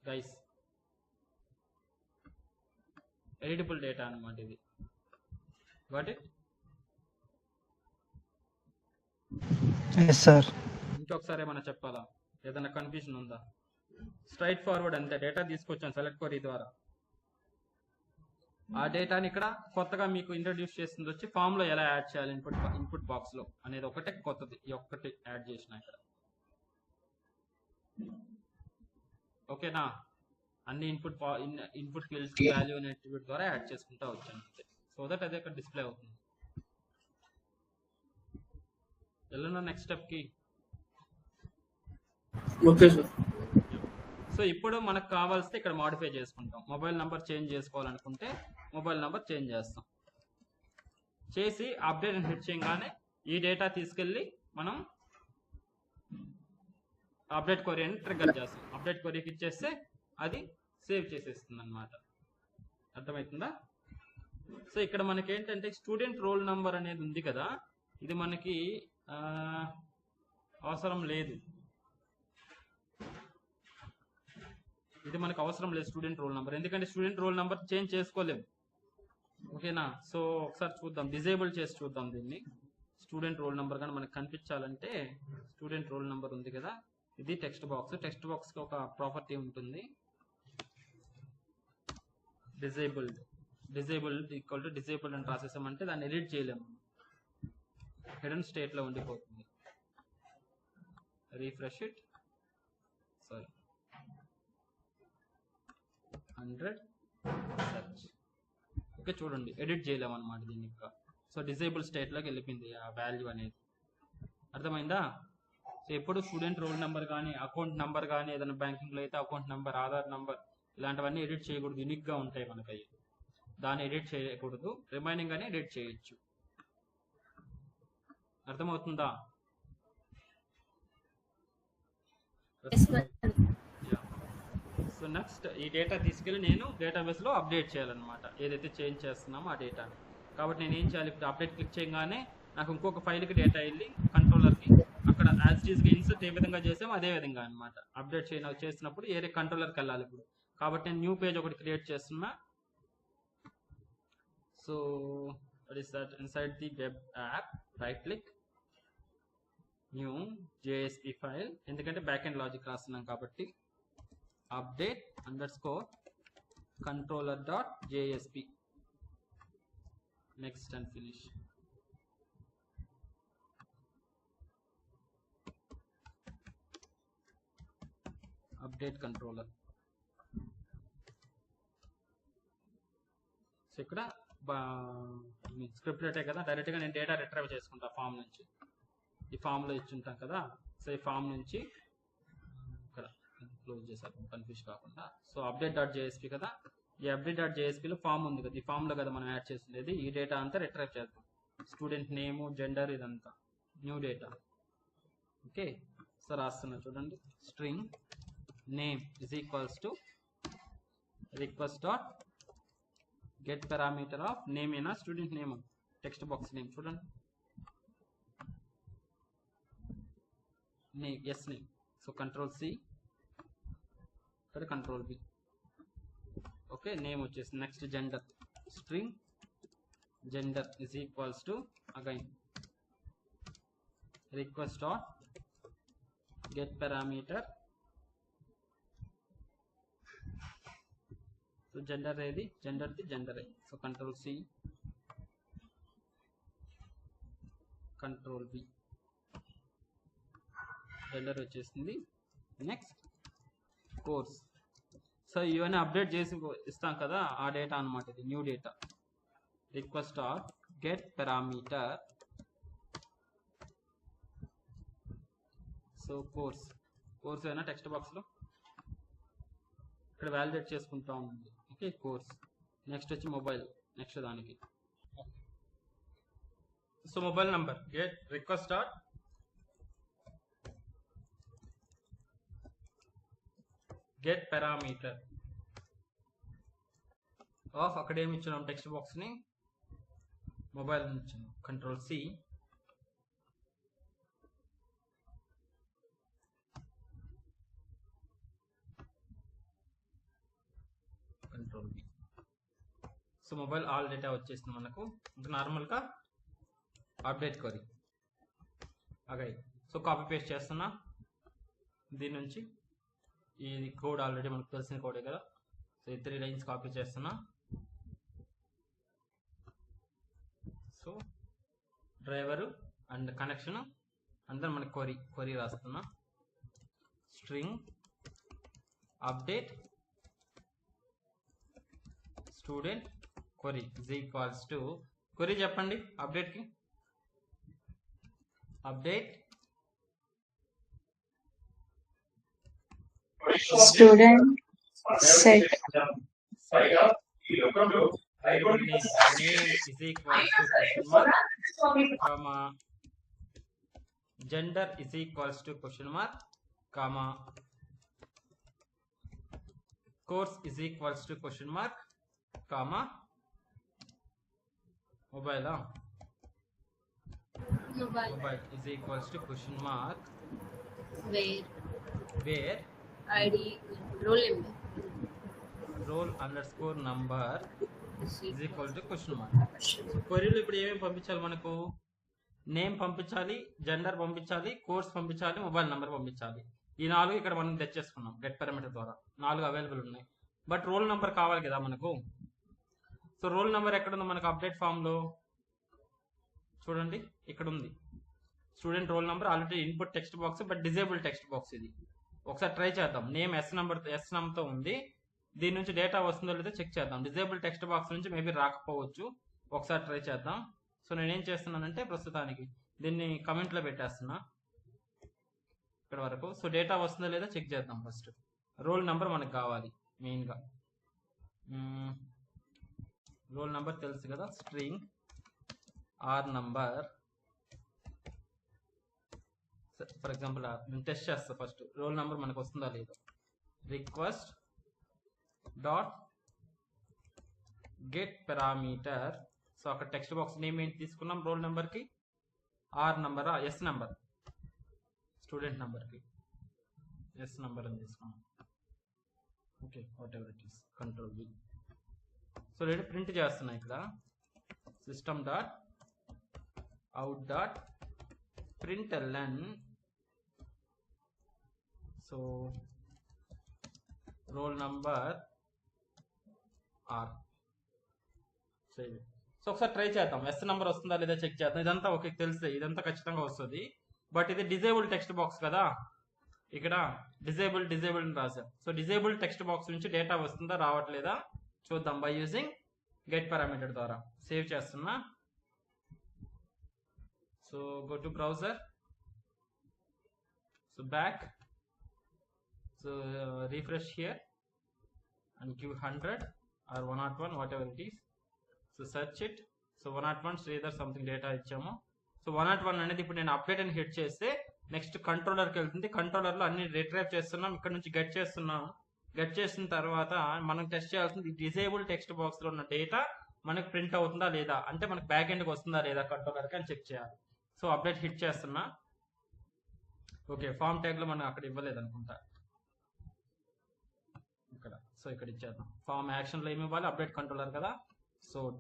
గైస్? ఎడిటబుల్ డేటా అనమాట ఇది. Got it? Yes sir. ఇంకొకసారి ఏమైనా చెప్పాలా, ఏదైనా కన్ఫ్యూజన్ ఉందా? స్ట్రైట్ ఫార్వర్డ్ అంతే. డేటా తీసుకొచ్చాను సెలెక్ట్ క్వరీ ద్వారా. ఆ డేటాని ఇక్కడ కొత్తగా మీకు ఇంట్రడ్యూస్ చేస్తుంది వచ్చి ఫామ్ లో ఎలా యాడ్ చేయాలి ఇన్పుట్ బాక్స్ లో అనేది ఒకటే కొత్తది, ఈ ఒక్కటి యాడ్ చేసిన ఇక్కడ. ఓకేనా, అన్ని ఇన్పుట్ ఫీల్డ్స్ వాల్యూ అనే అట్రిబ్యూట్ ద్వారా యాడ్ చేసుకుంటా వచ్చాను అంతే. సో దట్ అదే ఇక్కడ డిస్ప్లే అవుతుంది. వెళ్ళున్నా నెక్స్ట్ స్టెప్ కి. Okay sir. సో ఇప్పుడు మనకు కావాల్సి ఇక్కడ మాడిఫై చేసుకుంటాం. మొబైల్ నెంబర్ చేంజ్ చేసుకోవాలనుకుంటే మొబైల్ నెంబర్ చేంజ్ చేస్తాం. చేసి అప్డేట్ అని హిట్ చేయగానే ఈ డేటా తీసుకెళ్ళి మనం అప్డేట్ క్వరీ అని ట్రిగ్గర్ చేస్తాం. అప్డేట్ క్వరీకి ఇచ్చేస్తే అది సేవ్ చేసేస్తుంది అనమాట. అర్థమవుతుందా? సో ఇక్కడ మనకి ఏంటంటే స్టూడెంట్ రోల్ నెంబర్ అనేది ఉంది కదా, ఇది మనకి అవసరం లేదు. ఇది మనకు అవసరం లేదు స్టూడెంట్ రోల్ నెంబర్, ఎందుకంటే స్టూడెంట్ రోల్ నెంబర్ చేంజ్ చేసుకోలేము. ఓకేనా? సో ఒకసారి చూద్దాం, డిజేబుల్ చేసి చూద్దాం దీన్ని. స్టూడెంట్ రోల్ నెంబర్ కానీ మనకు కనిపించాలంటే స్టూడెంట్ రోల్ నెంబర్ ఉంది కదా, ఇది టెక్స్ట్ బాక్స్. టెక్స్ట్ బాక్స్కి ఒక ప్రాపర్టీ ఉంటుంది, డిజేబుల్డ్ ఈక్వల్ టు డిజేబుల్డ్ అని రాసేసామంటే దాన్ని ఎడిట్ చేయలేము, హిడెన్ స్టేట్లో ఉండిపోతుంది. Refresh it, sorry 100 search. Okay చూడండి, ఎడిట్ చేయలేము అనమాట దీన్ని ఇంకా. సో డిజేబుల్ స్టేట్లోకి వెళ్ళిపోయింది ఆ వాల్యూ అనేది. అర్థమైందా? సో ఎప్పుడు స్టూడెంట్ రోల్ నెంబర్ కానీ అకౌంట్ నెంబర్ కానీ ఏదైనా బ్యాంకింగ్లో అయితే అకౌంట్ నెంబర్, ఆధార్ నెంబర్ ఇలాంటివన్నీ ఎడిట్ చేయకూడదు, యూనిక్గా ఉంటాయి మనకి అవి. దాన్ని ఎడిట్ చేయకూడదు, రిమైనింగ్ అని ఎడిట్ చేయొచ్చు. అర్థమవుతుందా? సో నెక్స్ట్ ఈ డేటా తీసుకెళ్ళి నేను డేటాబేస్లో అప్డేట్ చేయాలన్నమాట, ఏదైతే చేంజ్ చేస్తున్నామో ఆ డేటాని. కాబట్టి నేను ఏం చేయాలి, ఇప్పుడు అప్డేట్ క్లిక్ చేయగానే నాకు ఇంకొక ఫైల్కి డేటా వెళ్ళి కంట్రోలర్కి అక్కడ యాజ్ టీజ్గా ఇన్సర్ట్ ఏ విధంగా చేసామో అదే విధంగా అనమాట అప్డేట్ చేసినప్పుడు ఏరే కంట్రోలర్కి వెళ్ళాలి ఇప్పుడు. కాబట్టి నేను న్యూ పేజ్ ఒకటి క్రియేట్ చేస్తున్నా. So what is that, inside the web app right click new JSP file, ఎందుకంటే బ్యాక్ ఎండ్ లాజిక్ రాస్తున్నాం కాబట్టి update underscore controller dot JSP, next and finish. update controller. So ఇక్కడ స్క్రిప్ట్ రేటే కదా, డైరెక్ట్గా నేను డేటా రిట్రైవ్ చేసుకుంటా ఫామ్ నుంచి. ఈ ఫామ్లో ఇచ్చుంటాం కదా, సో ఈ ఫామ్ నుంచి ఇక్కడ క్లోజ్ చేసాను కన్ఫ్యూజ్ కాకుండా. సో అప్డేట్ డాట్ జేఎస్పీ కదా, ఈ అప్డేట్ డాట్ జేఎస్పీలో ఫామ్ ఉంది కదా, ఈ ఫామ్లో కదా మనం యాడ్ చేసింది. ఈ డేటా అంతా రిట్రైవ్ చేద్దాం, స్టూడెంట్ నేము, జెండర్, ఇదంతా న్యూ డేటా. ఓకే సో రాస్తున్నా చూడండి, string name is equals to request dot get parameter of name అయినా student name, text box name చూడండి, name is name. So control C, ఇక్కడ control B. Okay name వచ్చేసి next gender, string gender is equals to again request dot get parameter. So gender ఏది, జెండర్ది జెండరే. So control C, control B, gender వచ్చేసింది. Next course. So ఇవన్నీ update చేసి ఇస్తాం కదా, ఆ డేటా అనమాట ఇది new data. Request of get parameter. So course అయినా టెక్స్ట్ బాక్స్లో ఇక్కడ వ్యాలిడేట్ చేసుకుంటా ఉంది. Okay course. నెక్స్ట్ వచ్చి మొబైల్, నెక్స్ట్ దానికి. So mobile number get request dot get parameter of, అక్కడ ఏమి ఇచ్చినాం టెక్స్ట్ బాక్స్ని, మొబైల్ ఇచ్చాను. Control C, control B. So mobile all data వచ్చేసింది మనకు. నార్మల్గా update query again. So copy paste చేస్తున్నా దీని నుంచి, ఈ కోడ్ ఆల్రెడీ మనకు తెలిసిన కోడే కదా. సో ఈ 3 లైన్స్ కాపీ చేస్తున్నా. సో డ్రైవరు అండ్ కనెక్షన్ అందరూ మనకి క్వరీ రాస్తున్నా. String update student query is equals to, query చెప్పండి అప్డేట్కి, update student set name is equals to question mark, comma gender is equals to question mark, comma course is equals to question mark, comma mobile is equals to question mark where where ID roll number roll underscore స్కోర్ నంబర్ is is equal equal to question mark. to question. క్వరీలో ఇప్పుడు ఏమేమి పంపించాలి మనకు? Name పంపించాలి, gender పంపించాలి, course పంపించాలి, మొబైల్ నెంబర్ పంపించాలి. ఈ 4 ఇక్కడ మనం తెచ్చేసుకున్నాం గెట్ పారామీటర్ ద్వారా. 4 అవైలబుల్ ఉన్నాయి. బట్ రోల్ నెంబర్ కావాలి కదా మనకు. సో రోల్ నెంబర్ ఎక్కడ ఉంది మనకు? అప్డేట్ ఫామ్ లో చూడండి, ఇక్కడ ఉంది. Student roll number already input text box, but disable text box ఇది. ఒకసారి ట్రై చేద్దాం. నేమ్ ఎస్ నంబర్తో ఉంది. దీని నుంచి డేటా వస్తుందో లేదో చెక్ చేద్దాం. డిజేబుల్ టెక్స్ట్ బాక్స్ నుంచి మేబీ రాకపోవచ్చు. ఒకసారి ట్రై చేద్దాం. సో నేనేం చేస్తున్నానంటే ప్రస్తుతానికి దీన్ని కమెంట్లో పెట్టేస్తున్నా ఇక్కడ వరకు. సో డేటా వస్తుందో లేదో చెక్ చేద్దాం. ఫస్ట్ రోల్ నెంబర్ మనకు కావాలి మెయిన్గా. రోల్ నెంబర్ తెలుసు కదా, string or number. For example నేను టెస్ట్ చేస్తా ఫస్ట్ రోల్ నెంబర్ మనకు వస్తుందా లేదో. Request dot get parameter. So అక్కడ టెక్స్ట్ బాక్స్ నేమ్ ఏంటి తీసుకున్నాం? రోల్ నెంబర్కి ఆర్ నంబరా, ఎస్ నెంబర్, స్టూడెంట్ నెంబర్కి ఎస్ నెంబర్ అని తీసుకున్నాం. Okay, whatever it is, control V. So నేను ప్రింట్ చేస్తున్నా ఇక్కడ system dot out dot println. So roll number R. So ఒకసారి ట్రై చేద్దాం. ఎస్ నెంబర్ వస్తుందా లేదా చెక్ చేద్దాం. ఇదంతా ఓకే తెలిస్తే ఇదంతా ఖచ్చితంగా వస్తుంది. బట్ ఇది డిజేబుల్ టెక్స్ట్ బాక్స్ కదా, ఇక్కడ డిజేబుల్ అని రాసాం. సో డిజేబుల్ టెక్స్ట్ బాక్స్ నుంచి డేటా వస్తుందా రావట్లేదా చూద్దాం బై యూజింగ్ గెట్ పారామీటర్ ద్వారా. సేవ్ చేస్తున్నా. So go to browser. So back. So refresh here and give 100 or 101 whatever it is. So search it. So 101 Sridhar something data ఇచ్చాము. So 101 అనేది ఇప్పుడు నేను అప్డేట్ అని హిట్ చేస్తే నెక్స్ట్ కంట్రోలర్కి వెళ్తుంది. కంట్రోలర్లో అన్ని రిట్రైవ్ చేస్తున్నాం. ఇక్కడ నుంచి గెట్ చేస్తున్నాం. గెట్ చేసిన తర్వాత మనం టెస్ట్ చేయాల్సింది డిజేబుల్ టెక్స్ట్ బాక్స్లో ఉన్న డేటా మనకు ప్రింట్ అవుతుందా లేదా, అంటే మనకు బ్యాక్ ఎండ్కి వస్తుందా లేదా కంట్రోలర్కి అని చెక్ చేయాలి. సో అప్డేట్ హిట్ చేస్తున్నా. ఓకే, ఫామ్ ట్యాగ్లో మనం అక్కడ ఇవ్వలేదు అనుకుంటా ఇక్కడ. సో ఇక్కడ ఇచ్చేద్దాం. ఫామ్ యాక్షన్లో ఏమి ఇవ్వాలి? అప్డేట్ కంట్రోలర్ కదా. So //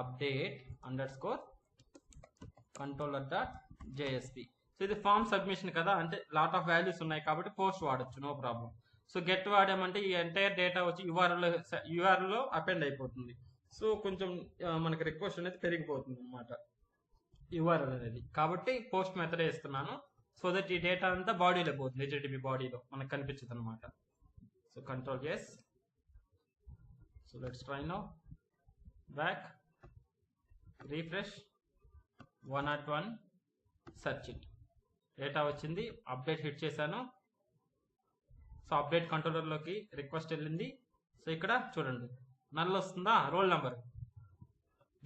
update _ controller.jsp. సో ఇది ఫామ్ సబ్మిషన్ కదా, అంటే లాట్ ఆఫ్ వాల్యూస్ ఉన్నాయి కాబట్టి పోస్ట్ వాడచ్చు, నో ప్రాబ్లం. సో గెట్ వాడామంటే ఈ ఎంటైర్ డేటా వచ్చి యూఆర్ఎల్లో అపెండ్ అయిపోతుంది. సో కొంచెం మనకి రిక్వెస్ట్ అనేది పెరిగిపోతుంది అనమాట యూఆర్ఎల్ అనేది. కాబట్టి పోస్ట్ మెథడే ఇస్తున్నాను. సో దట్ ఈ డేటా అంతా బాడీలో పోతుంది, HTTP బాడీలో మనకు కనిపించదు అనమాట. So control yes. So let's try now. Back, refresh, 101, search it. Data వచ్చింది. అప్డేట్ హిట్ చేశాను. సో అప్డేట్ కంట్రోలర్లోకి రిక్వెస్ట్ వెళ్ళింది. సో ఇక్కడ చూడండి నల్ వస్తుందా, roll number.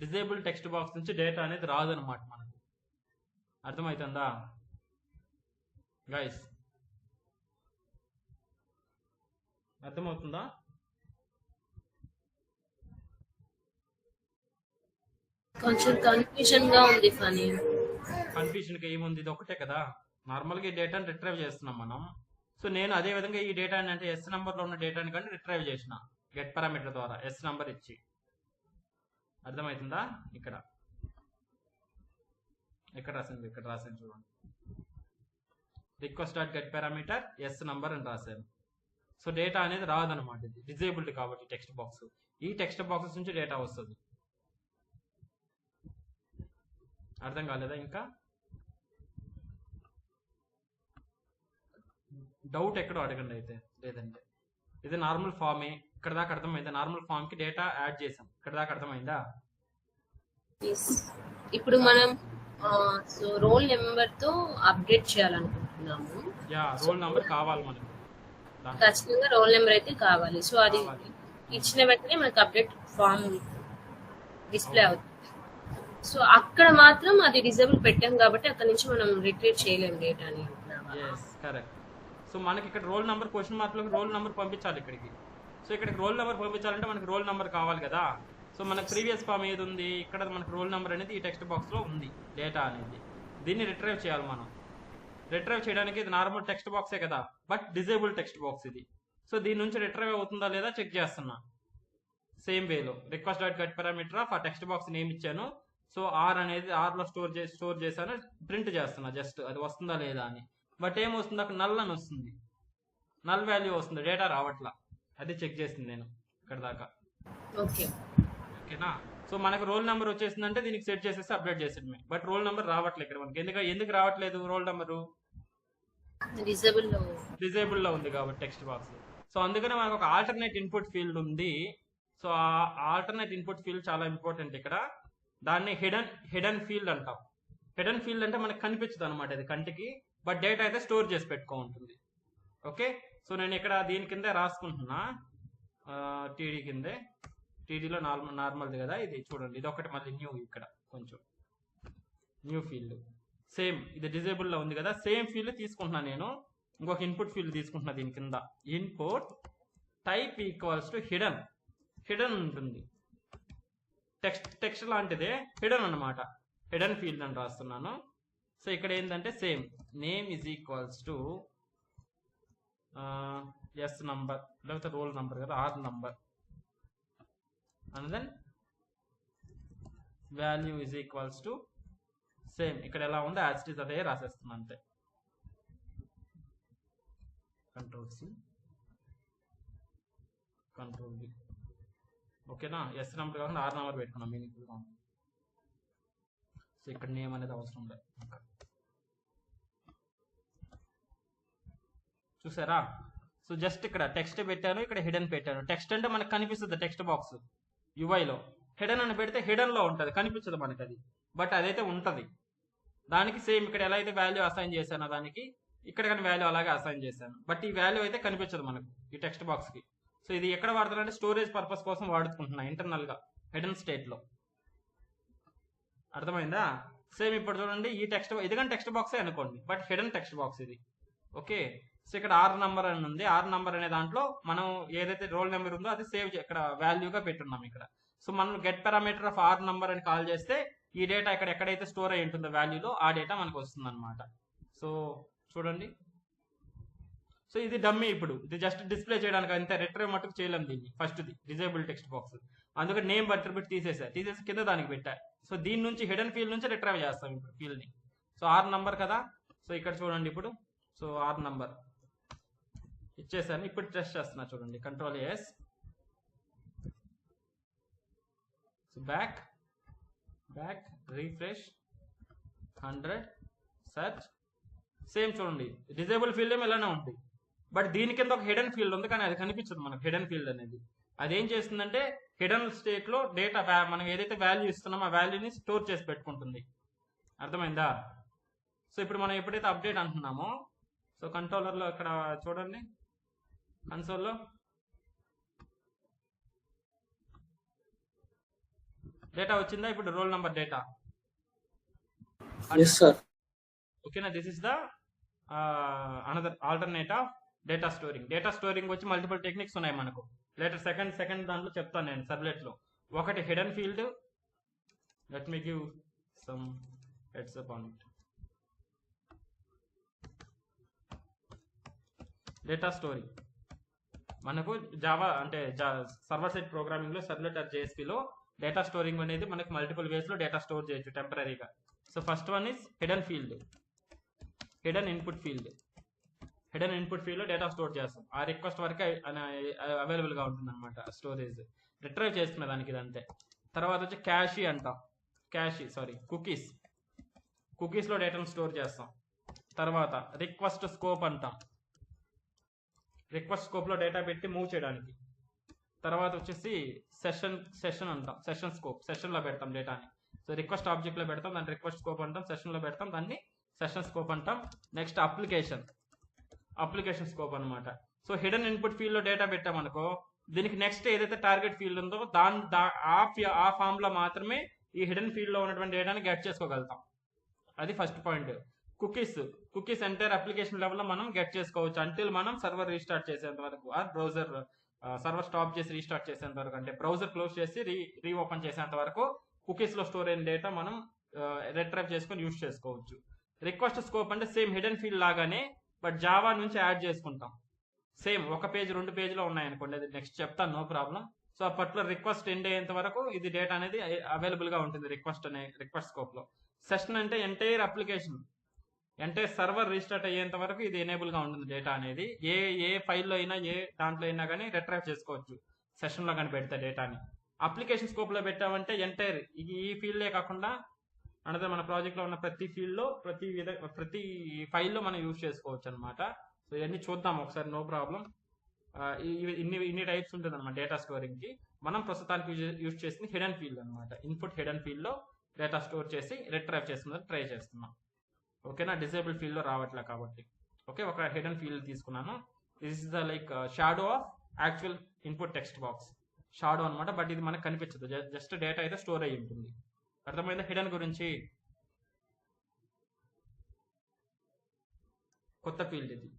Disable text box నుంచి డేటా అనేది రాదనమాట మనకు. అర్థమవుతుందా గైస్? అర్థమవుతుందా? కొంచెం కన్ఫ్యూజన్ గా ఉంది ఫనీ. కన్ఫ్యూజన్ గా ఏముంది, ఇది ఒకటే కదా. నార్మల్ గా ఈ డేటాని రిట్రైవ్ చేస్తున్నాం మనం. సో నేను అదే విధంగా ఈ డేటాని అంటే ఎస్ నంబర్ లో ఉన్న డేటాని కానీ రిట్రైవ్ చేసిన గెట్ పారామీటర్ ద్వారా ఎస్ నంబర్ ఇచ్చి. అర్థమవుతుందా? ఇక్కడ రాసింది, ఇక్కడ రాసాను చూడండి. Request dot get parameter S number అని రాశాను. సో డేటా అనేది రాదనమాట, ఇది డిజేబుల్డ్ కాబట్టి టెక్స్ట్ బాక్స్. ఈ టెక్స్ట్ బాక్సెస్ నుంచి డేటా వస్తుంది. అర్థం కాలేదా? ఇంకా డౌట్ ఎక్కడో అడగండి అయితే. లేదంటే ఇది నార్మల్ ఫామే. ఇక్కడ దాకా అర్థమైందా? నార్మల్ ఫామ్ కి డేటా యాడ్ చేసాం. ఇక్కడ దాకా అర్థమైందా? ఇప్పుడు మనం సో రోల్ నెంబర్ తో అప్డేట్ చేయాలనుకుంటున్నాము. యా, రోల్ నెంబర్ కావాలి మనకు. ఖచ్చితంగా రోల్ నెంబర్ అయితే కావాలి. సో అది ఇచ్చిన వెంటనే మనకు అప్డేట్ ఫామ్ డిస్ప్లే అవుతుంది. సో అక్కడ మాత్రం అది డిజేబుల్ పెట్టాం కాబట్టి అక్కడ నుంచి మనం రిట్రీవ్ చేయలేము డేటాని. కరెక్ట్. సో మనకి ఇక్కడ రోల్ నెంబర్ క్వశ్చన్ మార్క్ లో రోల్ నెంబర్ పంపించాలి ఇక్కడికి. సో ఇక్కడికి రోల్ నెంబర్ పంపించాలంటే మనకి రోల్ నెంబర్ కావాలి కదా. సో మనకు ప్రీవియస్ ఫామ్ ఏది ఉంది, ఇక్కడ మనకు రోల్ నెంబర్ అనేది ఈ టెక్స్ట్ బాక్స్ లో ఉంది డేటా అనేది. దీన్ని రిట్రైవ్ చేయాలి మనం. రిట్రైవ్ చేయడానికి ఇది నార్మల్ టెక్స్ట్ బాక్సే కదా, బట్ డిజేబుల్ టెక్స్ట్ బాక్స్ ఇది. సో దీని నుంచి రిట్రైవ్ అవుతుందా లేదా చెక్ చేస్తున్నా. సేమ్ వేలో request dot get parameter of ఆ టెక్స్ట్ బాక్స్ నేమ్ ఇచ్చాను. సో ఆర్ అనేది ఆర్ లో స్టోర్ చేశాను, ప్రింట్ చేస్తున్నా జస్ట్ అది వస్తుందా లేదా అని. బట్ ఏమొస్తుంది అక్కడ నల్ అని వస్తుంది, నల్ వాల్యూ వస్తుంది, డేటా రావట్లా. అది చెక్ చేసింది నేను ఇక్కడ దాకా. ఓకేనా. సో మనకు రోల్ నెంబర్ వచ్చేసిందంటే దీనికి సెట్ చేసేసి అప్డేట్ చేసేయడమే. బట్ రోల్ నెంబర్ రావట్లేదు ఇక్కడ మనకి. ఎందుకు రావట్లేదు రోల్ నెంబరు? డిజేబుల్ లో ఉంది కాబట్టి టెక్స్ట్ బాక్స్. సో అందుకనే మనకు ఒక ఆల్టర్నేట్ ఇన్పుట్ ఫీల్డ్ ఉంది. సో ఆ ఆల్టర్నేట్ ఇన్పుట్ ఫీల్డ్ చాలా ఇంపార్టెంట్ ఇక్కడ. దాన్ని హిడెన్ ఫీల్డ్ అంటాం. హిడెన్ ఫీల్డ్ అంటే మనకు కనిపించదు అనమాట ఇది కంటికి, బట్ డేటా అయితే స్టోర్ చేసి పెట్టుకో ఉంటుంది. ఓకే. సో నేను ఇక్కడ దీని కింద రాసుకుంటున్నా, టీడీ కిందే. టీడీలో నార్మల్ది కదా ఇది, చూడండి ఇది ఒకటి మళ్ళీ న్యూ, ఇక్కడ కొంచెం న్యూ ఫీల్డ్. సేమ్ ఇది డిజేబుల్ లో ఉంది కదా, సేమ్ ఫీల్డ్ తీసుకుంటున్నా నేను. ఇంకొక ఇన్పుట్ ఫీల్డ్ తీసుకుంటున్నా దీని కింద. Input type equals to hidden ఉంటుంది. టెక్స్ట్ లాంటిదే హిడెన్ అనమాట. హిడెన్ ఫీల్డ్ అని రాస్తున్నాను. సో ఇక్కడ ఏంటంటే same name is equals to S number లేకపోతే రోల్ నంబర్ కదా, R number. And then value is equals to same ఇక్కడ ఎలా ఉందో యాజ్ ఇట్ ఈస్ అదే రాసేస్తున్నాను అంతే. Control C, control V. ఓకేనా. ఎస్ నెంబర్ కాకుండా ఆర్ నెంబర్ పెట్టుకున్నాం మీనింగ్ఫుల్ గా. సో ఇక్కడ నేమ్ అనేది అవసరం లేదు. చూసారా. సో జస్ట్ ఇక్కడ టెక్స్ట్ పెట్టాను, ఇక్కడ హిడెన్ పెట్టాను. టెక్స్ట్ అంటే మనకు కనిపిస్తుంది టెక్స్ట్ బాక్స్ యుఐలో. హిడెన్ అని పెడితే హిడెన్ లో ఉంటుంది, కనిపించదు మనకి అది, బట్ అదైతే ఉంటది. దానికి సేమ్ ఇక్కడ ఎలా అయితే వాల్యూ అసైన్ చేశానో దానికి ఇక్కడ కానీ వాల్యూ అలాగే అసైన్ చేశాను, బట్ ఈ వాల్యూ అయితే కనిపించదు మనకు ఈ టెక్స్ట్ బాక్స్ కి. సో ఇది ఎక్కడ వాడుతున్నానంటే స్టోరేజ్ పర్పస్ కోసం వాడుకుంటున్నా ఇంటర్నల్ గా హిడెన్ స్టేట్ లో. అర్థమైందా. సేమ్ ఇప్పుడు చూడండి ఈ టెక్స్ట్, ఇది కానీ టెక్స్ట్ బాక్సే అనుకోండి, బట్ హిడెన్ టెక్స్ట్ బాక్స్ ఇది. ఓకే. సో ఇక్కడ ఆర్ నంబర్ అని ఉంది. ఆర్ నంబర్ అనే దాంట్లో మనం ఏదైతే రోల్ నెంబర్ ఉందో అది సేవ్ ఇక్కడ వాల్యూగా పెట్టున్నాం ఇక్కడ. సో మనం get parameter of R number అని కాల్ చేస్తే ఈ డేటా ఇక్కడ ఎక్కడైతే స్టోర్ అయి ఉంటుందో వాల్యూలో ఆ డేటా మనకు వస్తుంది అనమాట. సో చూడండి. సో ఇది డమ్మీ. ఇప్పుడు ఇది జస్ట్ డిస్ప్లే చేయడానికి అంతే, రిట్రైవ్ మట్టుకు చేయలేం దీన్ని. ఫస్ట్ది డిజేబుల్ టెక్స్ట్ బాక్స్, అందుకని నేమ్ అట్రిబ్యూట్ తీసేసి కింద దానికి పెట్టా. సో దీని నుంచి హిడెన్ ఫీల్డ్ నుంచి రిట్రైవ్ చేస్తాం ఇప్పుడు ఫీల్డ్ ని. సో ఆర్ నంబర్ కదా. సో ఇక్కడ చూడండి ఇప్పుడు. సో ఆర్ నంబర్ ఇచ్చేసాను. ఇప్పుడు టెస్ట్ చేస్తున్నా చూడండి. Control yes, so back refresh 100 search. Same చూడండి డిజేబుల్ ఫీల్డ్ ఏమో ఇలానే ఉంది, బట్ దీని కింద ఒక హిడెన్ ఫీల్డ్ ఉంది, కానీ అది కనిపించదు మనకు. హిడెన్ ఫీల్డ్ అనేది అదేం చేస్తుందంటే హిడెన్ స్టేట్ లో డేటా మనం ఏదైతే వాల్యూ ఇస్తున్నామో ఆ వాల్యూని స్టోర్ చేసి పెట్టుకుంటుంది. అర్థమైందా. సో ఇప్పుడు మనం ఎప్పుడైతే అప్డేట్ అంటున్నామో, సో కంట్రోలర్ లో ఇక్కడ చూడండి కన్సోల్లో డేటా వచ్చిందా. ఇప్పుడు రోల్ నంబర్ డేటా. ఓకేనా. This is the another alternate of data storing. Data storing వచ్చి మల్టిపుల్ టెక్నిక్స్ ఉన్నాయి మనకు. లేటర్ సెకండ్ దాంట్లో చెప్తాను నేను సబ్లెట్ లో. ఒకటి hidden field. Let me give some heads up on it. Data storing మనకు జావా అంటే సర్వర్ సైడ్ ప్రోగ్రామింగ్ లో సర్వ్లెట్ జేఎస్పీలో డేటా స్టోరింగ్ అనేది మనకు మల్టిపుల్ వేస్ లో డేటా స్టోర్ చేయొచ్చు టెంపరీగా. So first one is hidden field, hidden input field. Hidden input field లో data store చేస్తాం. ఆ రిక్వెస్ట్ వరకే అవైలబుల్ గా ఉంటుంది అనమాట స్టోరేజ్. రిట్రైవ్ చేసుకునే దానికి ఇదంతే. తర్వాత వచ్చి కుకీస్ లో డేటాను స్టోర్ చేస్తాం. తర్వాత రిక్వెస్ట్ స్కోప్ అంటాం. రిక్వెస్ట్ స్కోప్ లో డేటా పెట్టి మూవ్ చేయడానికి. తర్వాత వచ్చేసి సెషన్ అంటాం. సెషన్ స్కోప్, సెషన్ లో పెడతాం డేటాని. సో రిక్వెస్ట్ ఆబ్జెక్ట్ లో పెడతాం, దాన్ని రిక్వెస్ట్ స్కోప్ అంటాం. సెషన్ లో పెడతాం, దాన్ని సెషన్ స్కోప్ అంటాం. నెక్స్ట్ అప్లికేషన్ స్కోప్ అనమాట. సో హిడెన్ ఇన్పుట్ ఫీల్డ్ లో డేటా పెట్టామనుకో, దీనికి నెక్స్ట్ ఏదైతే టార్గెట్ ఫీల్డ్ ఉందో ఆ ఫామ్ లో మాత్రమే ఈ హిడెన్ ఫీల్డ్ లో ఉన్నటువంటి డేటాని గెట్ చేసుకోగలుగుతాం. అది first point. Cookies entire application లెవెల్లో మనం గెట్ చేసుకోవచ్చు అంటిల్ మనం సర్వర్ రీస్టార్ట్ చేసేంత వరకు, ఆ బ్రౌజర్ సర్వర్ స్టాప్ చేసి రీస్టార్ట్ చేసేంత వరకు, అంటే బ్రౌజర్ క్లోజ్ చేసి రీఓపెన్ చేసేంత వరకు కుకీస్ లో స్టోర్ అయిన డేటా మనం రిట్రైవ్ చేసుకొని యూజ్ చేసుకోవచ్చు. రిక్వెస్ట్ స్కోప్ అంటే సేమ్ హిడెన్ ఫీల్డ్ లాగానే, బట్ జావా నుంచి యాడ్ చేసుకుంటాం. సేమ్ ఒక పేజ్ 2 పేజీలో ఉన్నాయనుకోండి, అది నెక్స్ట్ చెప్తాను, నో ప్రాబ్లం. సో ఆ పర్టికులర్ రిక్వెస్ట్ ఎండ్ అయ్యేంత వరకు ఇది డేటా అనేది అవైలబుల్ గా ఉంటుంది రిక్వెస్ట్ స్కోప్ లో. సెషన్ అంటే entire application, entire server restart అయ్యేంత వరకు ఇది ఎనేబుల్ గా ఉంటుంది డేటా అనేది. ఏ ఫైల్లో అయినా ఏ దాంట్లో అయినా కానీ రిట్రైవ్ చేసుకోవచ్చు సెషన్ లో కానీ పెడితే డేటాని. అప్లికేషన్ స్కోప్ లో పెట్టామంటే ఎంటైర్ ఈ ఫీల్డే కాకుండా అనదర్ మన ప్రాజెక్ట్ లో ఉన్న ప్రతి ఫీల్డ్ లో ప్రతి ఫైల్లో మనం యూజ్ చేసుకోవచ్చు అనమాట. సో ఇవన్నీ చూద్దాం ఒకసారి, నో ప్రాబ్లం. ఇన్ని టైప్స్ ఉంటుంది అనమాట డేటా స్టోరింగ్ కి. మనం ప్రస్తుతానికి యూజ్ చేసింది హిడెన్ ఫీల్డ్ అనమాట. ఇన్పుట్ హిడెన్ ఫీల్డ్ లో డేటా స్టోర్ చేసి రిట్రైవ్ చేసుకున్నది ట్రై చేస్తున్నాం. ఓకేనా, డిసేబుల్ ఫీల్డ్ లో రావట్లే కాబట్టి. ఓకే, ఒక హిడెన్ ఫీల్డ్ తీసుకున్నాను. This is the like shadow of actual input text box. Shadow అనమాట, బట్ ఇది మనకు కనిపించదు, జస్ట్ డేటా అయితే స్టోర్ అయ్యి ఉంటుంది. అర్థమైందా హిడెన్ గురించి? కొత్త ఫీల్డ్ ఇది.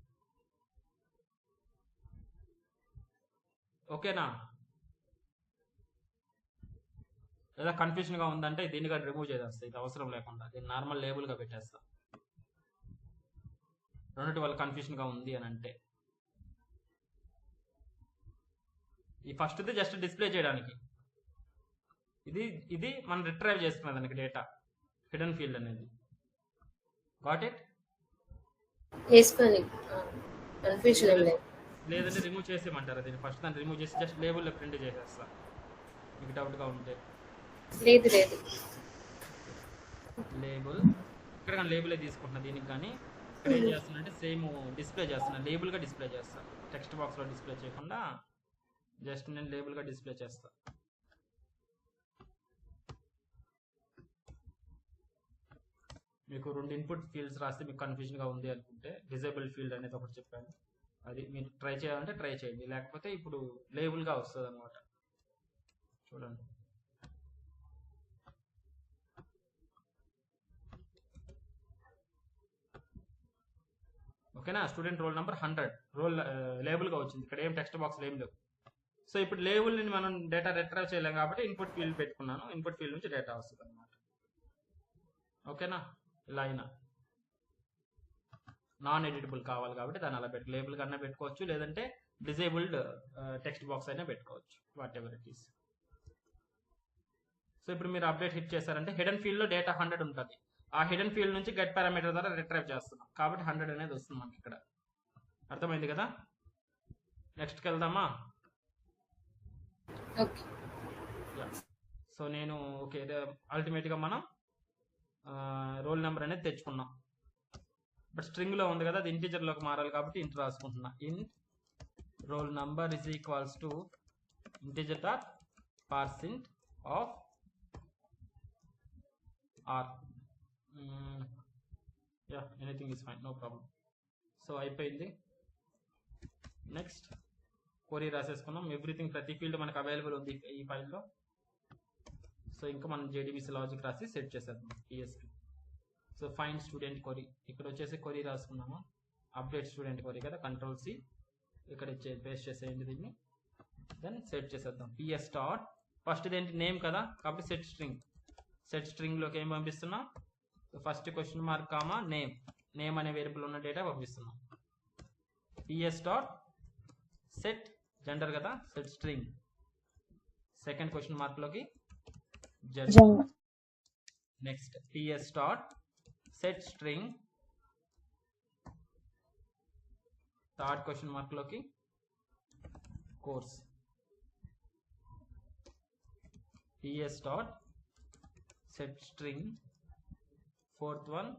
ఓకేనా, లేదా కన్ఫ్యూజన్ గా ఉందంటే దీన్ని కానీ రిమూవ్ చేసేస్తా, ఇది అవసరం లేకుండా దీన్ని నార్మల్ లేబుల్ గా పెట్టేస్తా. రెండింటి వల్ల కన్ఫ్యూజన్ గా ఉంది అని అంటే. ఈ ఫస్ట్ది జస్ట్ డిస్ప్లే చేయడానికి, ఇది మనం రిట్రైవ్ చేసుకునే దానికి డేటా, హిడెన్ ఫీల్డ్ అనేది. Got it? వేసుకొని కన్ఫ్యూజన్ ఏం లేదు. లేదంటే రిమూవ్ చేసేయమంటారా దీన్ని? ఫస్ట్ దాన్ని రిమూవ్ చేసి జస్ట్ లేబుల్లో ప్రింట్ చేసేస్తా, మీకు డౌట్గా ఉంటే. లేదు లేబుల్ ఇక్కడ కానీ లేబులే తీసుకుంటున్నా దీనికి, కానీ ఇక్కడ ఏం చేస్తున్నా అంటే సేమ్ డిస్ప్లే చేస్తున్నా, లేబుల్గా డిస్ప్లే చేస్తా, టెక్స్ట్ బాక్స్లో డిస్ప్లే చేయకుండా జస్ట్ నేను లేబుల్గా డిస్ప్లే చేస్తా. మీకు 2 ఇన్పుట్ ఫీల్డ్స్ రాస్తే మీకు కన్ఫ్యూజన్గా ఉంది అనుకుంటే డిజేబుల్ ఫీల్డ్ అనేది ఒకటి చెప్పాను, అది మీరు ట్రై చేయాలంటే ట్రై చేయండి, లేకపోతే ఇప్పుడు లేబుల్గా వస్తుంది అనమాట. చూడండి, ఓకేనా. స్టూడెంట్ రోల్ నెంబర్ 100 రోల్ లేబుల్గా వచ్చింది, ఇక్కడ ఏం టెక్స్ట్ బాక్స్ ఏం లేవు. సో ఇప్పుడు లేబుల్ని మనం డేటా రిట్రైవ్ చేయలేం కాబట్టి ఇన్పుట్ ఫీల్డ్ పెట్టుకున్నాను, ఇన్పుట్ ఫీల్డ్ నుంచి డేటా వస్తుంది అనమాట. ఓకేనా, ఇలా అయినా నాన్ ఎడిటబుల్ కావాలి కాబట్టి దాన్ని అలా లేబుల్ కన్నా పెట్టుకోవచ్చు, లేదంటే డిజేబుల్డ్ టెక్స్ట్ బాక్స్ అయినా పెట్టుకోవచ్చు, what ever it is. So ఇప్పుడు మీరు అప్డేట్ హిట్ చేశారంటే హిడెన్ ఫీల్డ్ లో డేటా 100 ఉంటుంది. ఆ హిడెన్ ఫీల్డ్ నుంచి గెట్ పారామీటర్ ద్వారా రిట్రైవ్ చేస్తున్నాం కాబట్టి 100 అనేది వస్తుంది మనకి ఇక్కడ. అర్థమైంది కదా? నెక్స్ట్కి వెళ్దామా? సో నేను ఓకే, అల్టిమేట్గా మనం రోల్ నెంబర్ అనేది తెచ్చుకున్నాం, బట్ స్ట్రింగ్ లో ఉంది కదా, అది ఇంటీజర్ లోకి మారాలి కాబట్టి ఇంట్ రాసుకుంటున్నా. Int roll number is equals to integer dot parse int of R. Yeah, anything is fine, no problem. So అయిపోయింది. నెక్స్ట్ క్వరీ రాసేసుకున్నాం, ఎవ్రీథింగ్ ప్రతి ఫీల్డ్ మనకు అవైలబుల్ ఉంది ఈ ఫైల్లో. సో ఇంకా మనం JDBC లాజిక్ రాసి సెట్ చేసేద్దాం PSP. So find student query, ఇక్కడ వచ్చేసి క్వరీ రాసుకున్నాము, అప్డేట్ స్టూడెంట్ క్వరీ కదా, కంట్రోల్-C ఇక్కడ పేస్ట్ చేసేయండి దీన్ని, దెన్ సెట్ చేసేద్దాం. PS డాట్ ఫస్ట్ ఇదేంటి నేమ్ కదా కాబట్టి సెట్ స్ట్రింగ్ లోకి ఏం పంపిస్తున్నాం? First question mark comma name అనే వేరియబుల్ ఉన్న డేటా పంపిస్తున్నాం. PS డాట్ సెట్ జెండర్ కదా, set string, second question mark లోకి gender. Next PS dot set string, third question mark లోకి course. PS dot set string, fourth one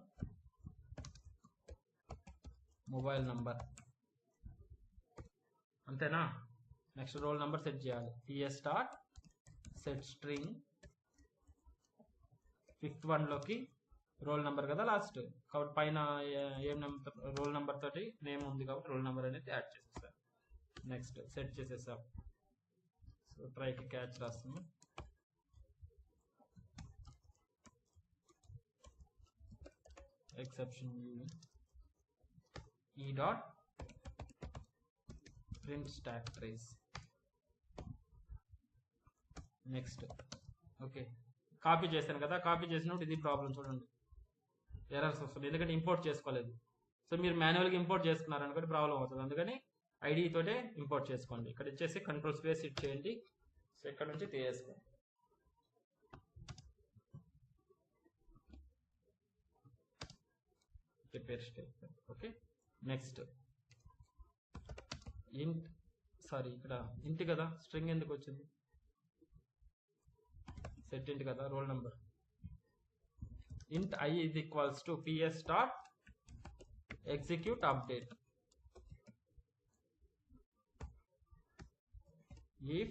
mobile number. అంతేనా? Next roll number set చేయాలి. PS dot set string, fifth one లోకి roll number కదా last, కాబట్టి పైన ఏం number roll number తోటి name ఉంది కాబట్టి రోల్ నెంబర్ అనేది యాడ్ చేసేసాం. నెక్స్ట్ సెట్ చేసేసాం. సో ట్రైకి క్యాచ్ రాస్తున్నాం. Exception e dot print stack trace. Next okay, copy చేశాను కదా, కాపీ చేసినప్పుడు ఇది ప్రాబ్లం చూడండి, ఎర్రర్స్ వస్తుంది ఎందుకంటే ఇంపోర్ట్ చేసుకోలేదు. సో మీరు మాన్యువల్గా ఇంపోర్ట్ చేసుకున్నారు అనుకోండి ప్రాబ్లం అవుతుంది. అందుకని ఐడి తోటే ఇంపోర్ట్ చేసుకోండి. ఇక్కడ ఇచ్చేసి కంట్రోల్ స్పేస్ హిట్ చేయండి. సో ఇక్కడ నుంచి తీసేసుకోండి. పేరు స్టేట్మెంట్. ఓకే, నెక్స్ట్ ఇంట్, సారీ ఇక్కడ ఇంట్ కదా, స్ట్రింగ్ ఎందుకు వచ్చింది? సెట్ ఇంట్ కదా, roll number. int I is equals to ps dot execute update. If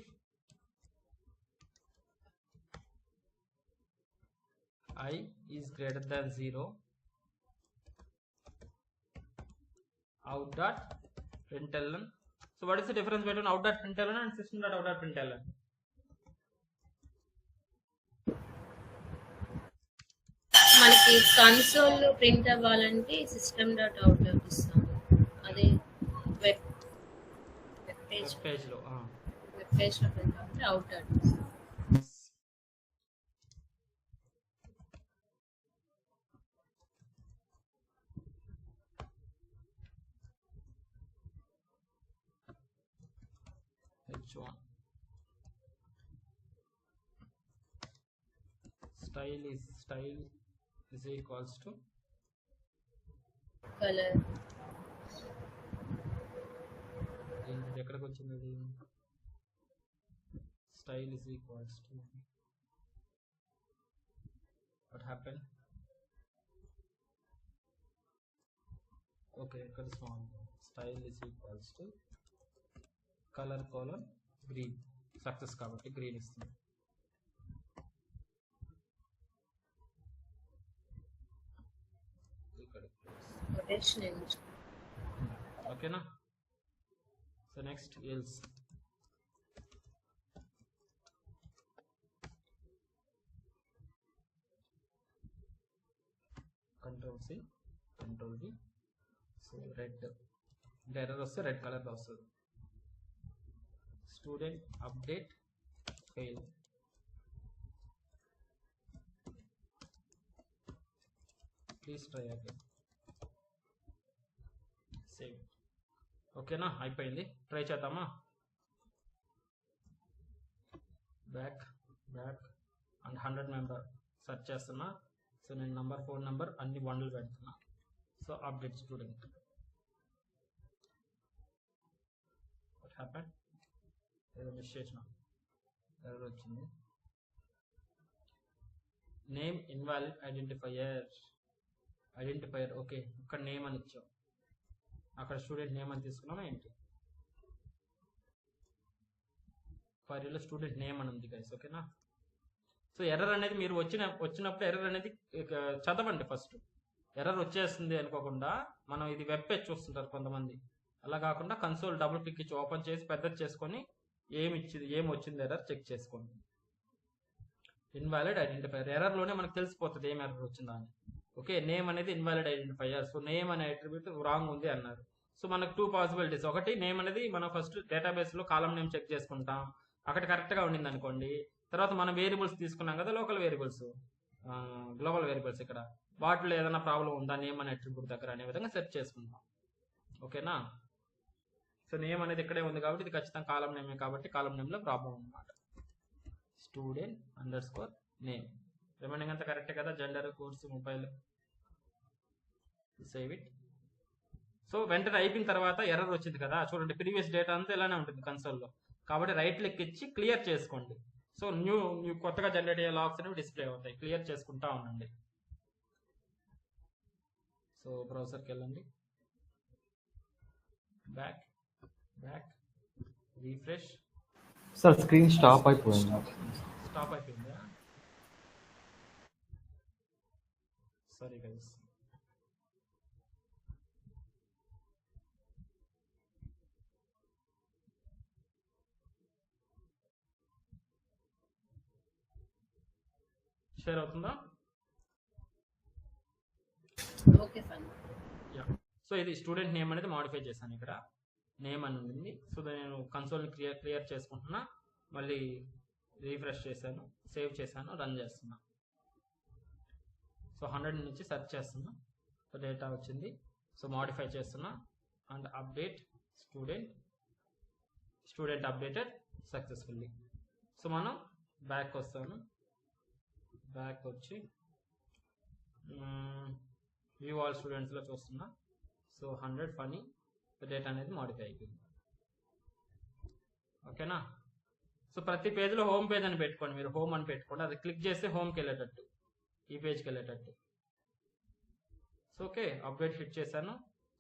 I is greater than 0, out dot println. So what is the difference between out dot println and system dot out dot println? మనకి console లో print అవ్వాలంటే system dot out ఇస్తాము. అదే web page లో print అవ్వాలంటే out dot. H1 style is equals to colour. ఇది ఎక్కడికి వచ్చింది? అది style is equals to what happened? Okay, ఇక్కడ style is equals to color colon green. Success కాబట్టి గ్రీన్ ఇస్తుంది. ఓకేనా? So next else. Control C control V. So red error వస్తే red colour వస్తుంది. Student update fail. Please try again. Save. ఓకేనా, అయిపోయింది. Try చేద్దామా? Back and 100 member search చేస్తున్నా. So నేను నంబర్ 4 నెంబర్ అన్ని బండ్లు పెడుతున్నా. So update student. What happen? ఏదో మిస్ చేసిన, ఎర్రర్ వచ్చింది. Name invalid identifier. ఓకే, ఇక్కడ నేమ్ అని ఇచ్చాం, అక్కడ స్టూడెంట్ నేమ్ అని తీసుకున్నామా ఏంటి? క్వరీలో స్టూడెంట్ నేమ్ అని ఉంది గైస్. ఓకేనా? సో ఎర్రర్ అనేది మీరు వచ్చినప్పుడు ఎర్రర్ అనేది చదవండి ఫస్ట్. ఎర్రర్ వచ్చేస్తుంది అనుకోకుండా, మనం ఇది వెబ్ పేజ్ చూస్తుంటారు కొంతమంది, అలా కాకుండా కన్సోల్ డబుల్ క్లిక్ ఇచ్చి ఓపెన్ చేసి పెద్దది చేసుకొని ఏం వచ్చింది ఎర్రర్ చెక్ చేసుకోండి. ఇన్వాలిడ్ ఐడెంటిఫైయర్ ఎర్రర్లోనే మనకు తెలిసిపోతుంది ఏం ఎర్రర్ వచ్చిందా అని. ఓకే, నేమ్ అనేది ఇన్వాలిడ్ ఐడెంటిఫైయర్. సో నేమ్ అనే అట్రిబ్యూట్ రాంగ్ ఉంది అన్నారు. సో మనకు 2 పాసిబిలిటీస్. ఒకటి, నేమ్ అనేది మనం ఫస్ట్ డేటాబేస్లో కాలం నేమ్ చెక్ చేసుకుంటాం, అక్కడ కరెక్ట్గా ఉండింది అనుకోండి. తర్వాత మనం వేరియబుల్స్ తీసుకున్నాం కదా, లోకల్ వేరియబుల్స్, గ్లోబల్ వేరియబుల్స్, ఇక్కడ వాటిలో ఏదైనా ప్రాబ్లం ఉందా నేమ్ అనే అట్రిబ్యూట్ దగ్గర అనే విధంగా సెర్చ్ చేసుకుంటాం. ఓకేనా? సో నేమ్ అనేది ఇక్కడే ఉంది కాబట్టి ఇది ఖచ్చితంగా కాలం నేమే కాబట్టి కాలం నేమ్లో ప్రాబ్లం అనమాట. Student underscore name. రిమైనింగ్ అంతా కరెక్టే కదా, gender, course, mobile. Save it. So వెంటనే అయిపోయిన తర్వాత ఎర్రర్ వచ్చింది కదా, చూడండి ప్రీవియస్ డేటా అంతా ఇలానే ఉంటుంది కన్సోల్లో. కాబట్టి రైట్ క్లిక్ ఇచ్చి క్లియర్ చేసుకోండి. సో న్యూ కొత్తగా జనరేట్ అయ్యే లాగ్స్ అనేవి డిస్ప్లే అవుతాయి. క్లియర్ చేసుకుంటా ఉండండి. సో బ్రౌజర్కి వెళ్ళండి, back refresh. Sir screen stop అయిపోయిందా? Sorry guys. షేర్ అవుతుందా? Okay fine. సో ఇది స్టూడెంట్ నేమ్ అనేది మాడిఫై చేశాను, ఇక్కడ నేమ్ అని ఉంది. సో నేను కన్సోల్ని క్లియర్ చేసుకుంటున్నా, మళ్ళీ రీఫ్రెష్ చేశాను, సేవ్ చేశాను, రన్ చేస్తున్నా. సో 100 నుంచి సెర్చ్ చేస్తున్నా, సో డేటా వచ్చింది. సో మాడిఫై చేస్తున్నా and update student updated successfully. So మనం బ్యాక్ వస్తాను, బ్యాక్ వచ్చి వ్యూ ఆల్ స్టూడెంట్స్లో చూస్తున్నా. సో 100 ఫనీ డేటా అనేది మాడిఫై అయిపోయింది. ఓకేనా? సో ప్రతి పేజ్లో హోమ్ పేజ్ అని పెట్టుకోండి, మీరు హోమ్ అని పెట్టుకోండి, అది క్లిక్ చేస్తే హోమ్కి వెళ్ళేటట్టు, ఈ పేజ్కి వెళ్ళేటట్టు. సో ఓకే, అప్డేట్ హిట్ చేశాను.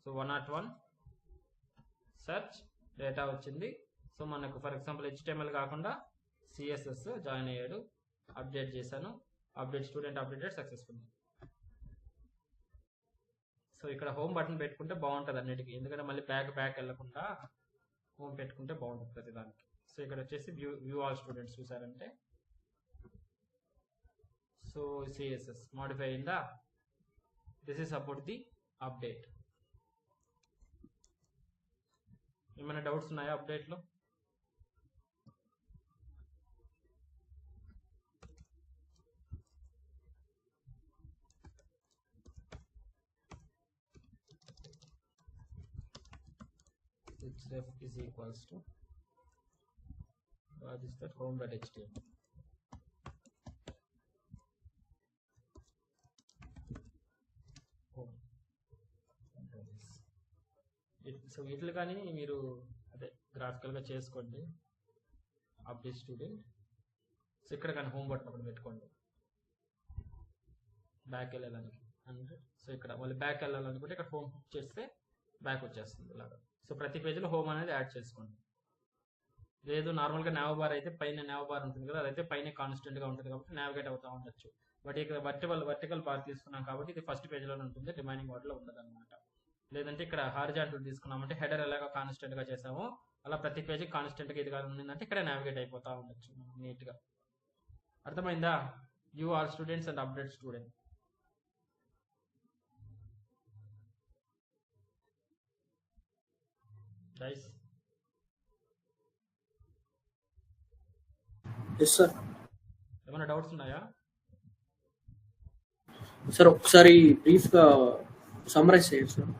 సో 101 సెర్చ్ డేటా వచ్చింది. సో మనకు ఫర్ ఎగ్జాంపుల్ HTML కాకుండా CSS జాయిన్ అయ్యాడు, అప్డేట్ చేశాను, update student updated successful. So ఇక్కడ హోమ్ బటన్ పెట్టుకుంటే బాగుంటుంది అన్నిటికీ, ఎందుకంటే మళ్ళీ బ్యాక్ వెళ్ళకుండా హోమ్ పెట్టుకుంటే బాగుంటుంది ప్రతిదానికి. సో ఇక్కడ వచ్చేసి వ్యూ ఆల్ స్టూడెంట్స్ చూసారంటే సో CSS మాడిఫై అయిందా. This is about the update. ఏమైనా డౌట్స్ ఉన్నాయా అప్డేట్లో? ref is equals to what is that home.html. So వీటిలో కానీ మీరు అదే గ్రాఫికల్గా చేసుకోండి. Update student. సో ఇక్కడ కానీ హోమ్ బటన్ ఒకటి పెట్టుకోండి బ్యాక్ వెళ్ళాలని. అండ్ సో ఇక్కడ మళ్ళీ బ్యాక్ వెళ్ళాలనుకుంటే ఇక్కడ హోమ్ చేస్తే బ్యాక్ వచ్చేస్తుంది ఇలాగా. సో ప్రతి పేజీలో హోమ్ అనేది యాడ్ చేసుకోండి. లేదు నార్మల్గా నావ్ బార్ అయితే పైన నావ్ బార్ ఉంటుంది కదా, అదైతే పైన కాన్స్టెంట్గా ఉంటుంది కాబట్టి నావిగేట్ అవుతూ ఉండొచ్చు. బట్ ఇక్కడ వర్టికల్ బార్ తీసుకున్నాం కాబట్టి ఇది ఫస్ట్ పేజ్లోనే ఉంటుంది, రిమైనింగ్ వాటిలో ఉండదు అనమాట. లేదంటే ఇక్కడ హారిజాంటల్ తీసుకున్నామంటే హెడర్ ఎలాగో కాన్స్టెంట్గా చేసామో అలా ప్రతి పేజీ కాన్స్టెంట్గా ఇది ఉందంటే ఇక్కడ నావిగేట్ అయిపోతూ ఉండొచ్చు నీట్గా. అర్థమైందా? View all students and update student. Guys yes sir. ఏమైనా డౌట్స్ ఉన్నాయా? సార్ ఒకసారి బ్రీఫ్ గా సమ్మరైజ్ చేయండి సార్.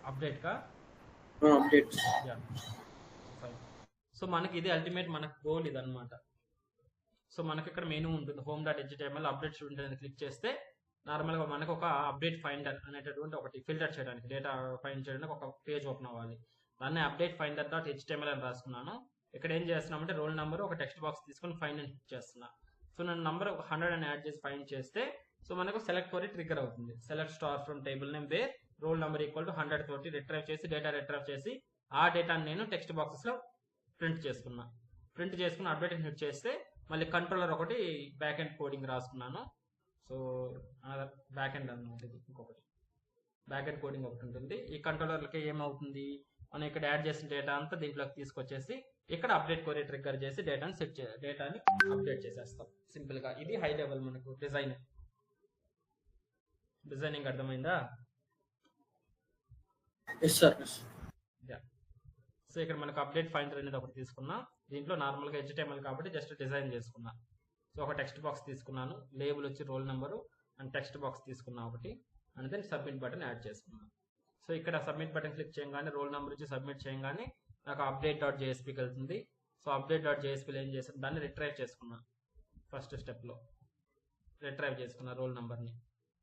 అప్డేట్ కా అప్డేట్. సో మనకి ఇది అల్టిమేట్ మనకు గోల్ ఇది అనమాట. సో మనకి ఇక్కడ మెనూ ఉంటుంది home.html. అప్డేట్ స్టూడెంట్ అనేది క్లిక్ చేస్తే నార్మల్గా మనకు ఒక అప్డేట్ ఫైండర్ అనేటటువంటి ఒకటి ఫిల్టర్ చేయడానికి, డేటా ఫైండ్ చేయడానికి ఒక పేజ్ ఓపెన్ అవ్వాలి. దాన్ని అప్డేట్ finder.html అని రాసుకున్నాను. ఇక్కడ ఏం చేస్తున్నామంటే రోల్ నెంబర్ ఒక టెక్స్ట్ బాక్స్ తీసుకొని ఫైండ్ అని క్లిక్ చేస్తున్నా. సో నేను నంబర్ 100 అని యాడ్ చేసి ఫైండ్ చేస్తే సో మనకు సెలెక్ట్ క్వరీ ట్రిగ్గర్ అవుతుంది. Select star from table name wear roll number equal to 100 తోటి రిట్రైవ్ చేసి డేటా రిట్రైవ్ చేసి ఆ డేటాని నేను టెక్స్ట్ బాక్సెస్లో ప్రింట్ చేసుకుని అప్డేట్ హిట్ చేస్తే మళ్ళీ కంట్రోలర్ ఒకటి బ్యాక్ ఎండ్ కోడింగ్ రాసుకున్నాను. సో బ్యాక్ ఎండ్ అన్నమాట, ఇది ఇంకొకటి బ్యాక్ ఎండ్ కోడింగ్ ఒకటి ఉంటుంది. ఈ కంట్రోలర్లకి ఏమవుతుంది, మనం ఇక్కడ యాడ్ చేసిన డేటా అంతా దీంట్లోకి తీసుకొచ్చేసి ఇక్కడ అప్డేట్ క్వరీ ట్రిగ్గర్ చేసి డేటాని అప్డేట్ చేసేస్తాం సింపుల్గా. ఇది హై లెవెల్ మనకు డిజైనింగ్ అర్థమైందా? సో ఇక్కడ మనకు అప్డేట్ ఫైండర్ అనేది ఒకటి తీసుకున్నా. దీంట్లో నార్మల్గా HTML కాబట్టి జస్ట్ డిజైన్ చేసుకున్నా. సో ఒక టెక్స్ట్ బాక్స్ తీసుకున్నాను, లేబుల్ వచ్చి roll number and text box తీసుకున్నా ఒకటి, and then submit button add చేసుకున్నాను. సో ఇక్కడ సబ్మిట్ బటన్ క్లిక్ చేయగానే రోల్ నెంబర్ వచ్చి సబ్మిట్ చేయగానే నాకు update.jsp వెళ్తుంది. సో update.jsp ఏం చేసాను, దాన్ని రిట్రైవ్ చేసుకున్నా. ఫస్ట్ స్టెప్లో రిట్రైవ్ చేసుకున్నా రోల్ నెంబర్ని.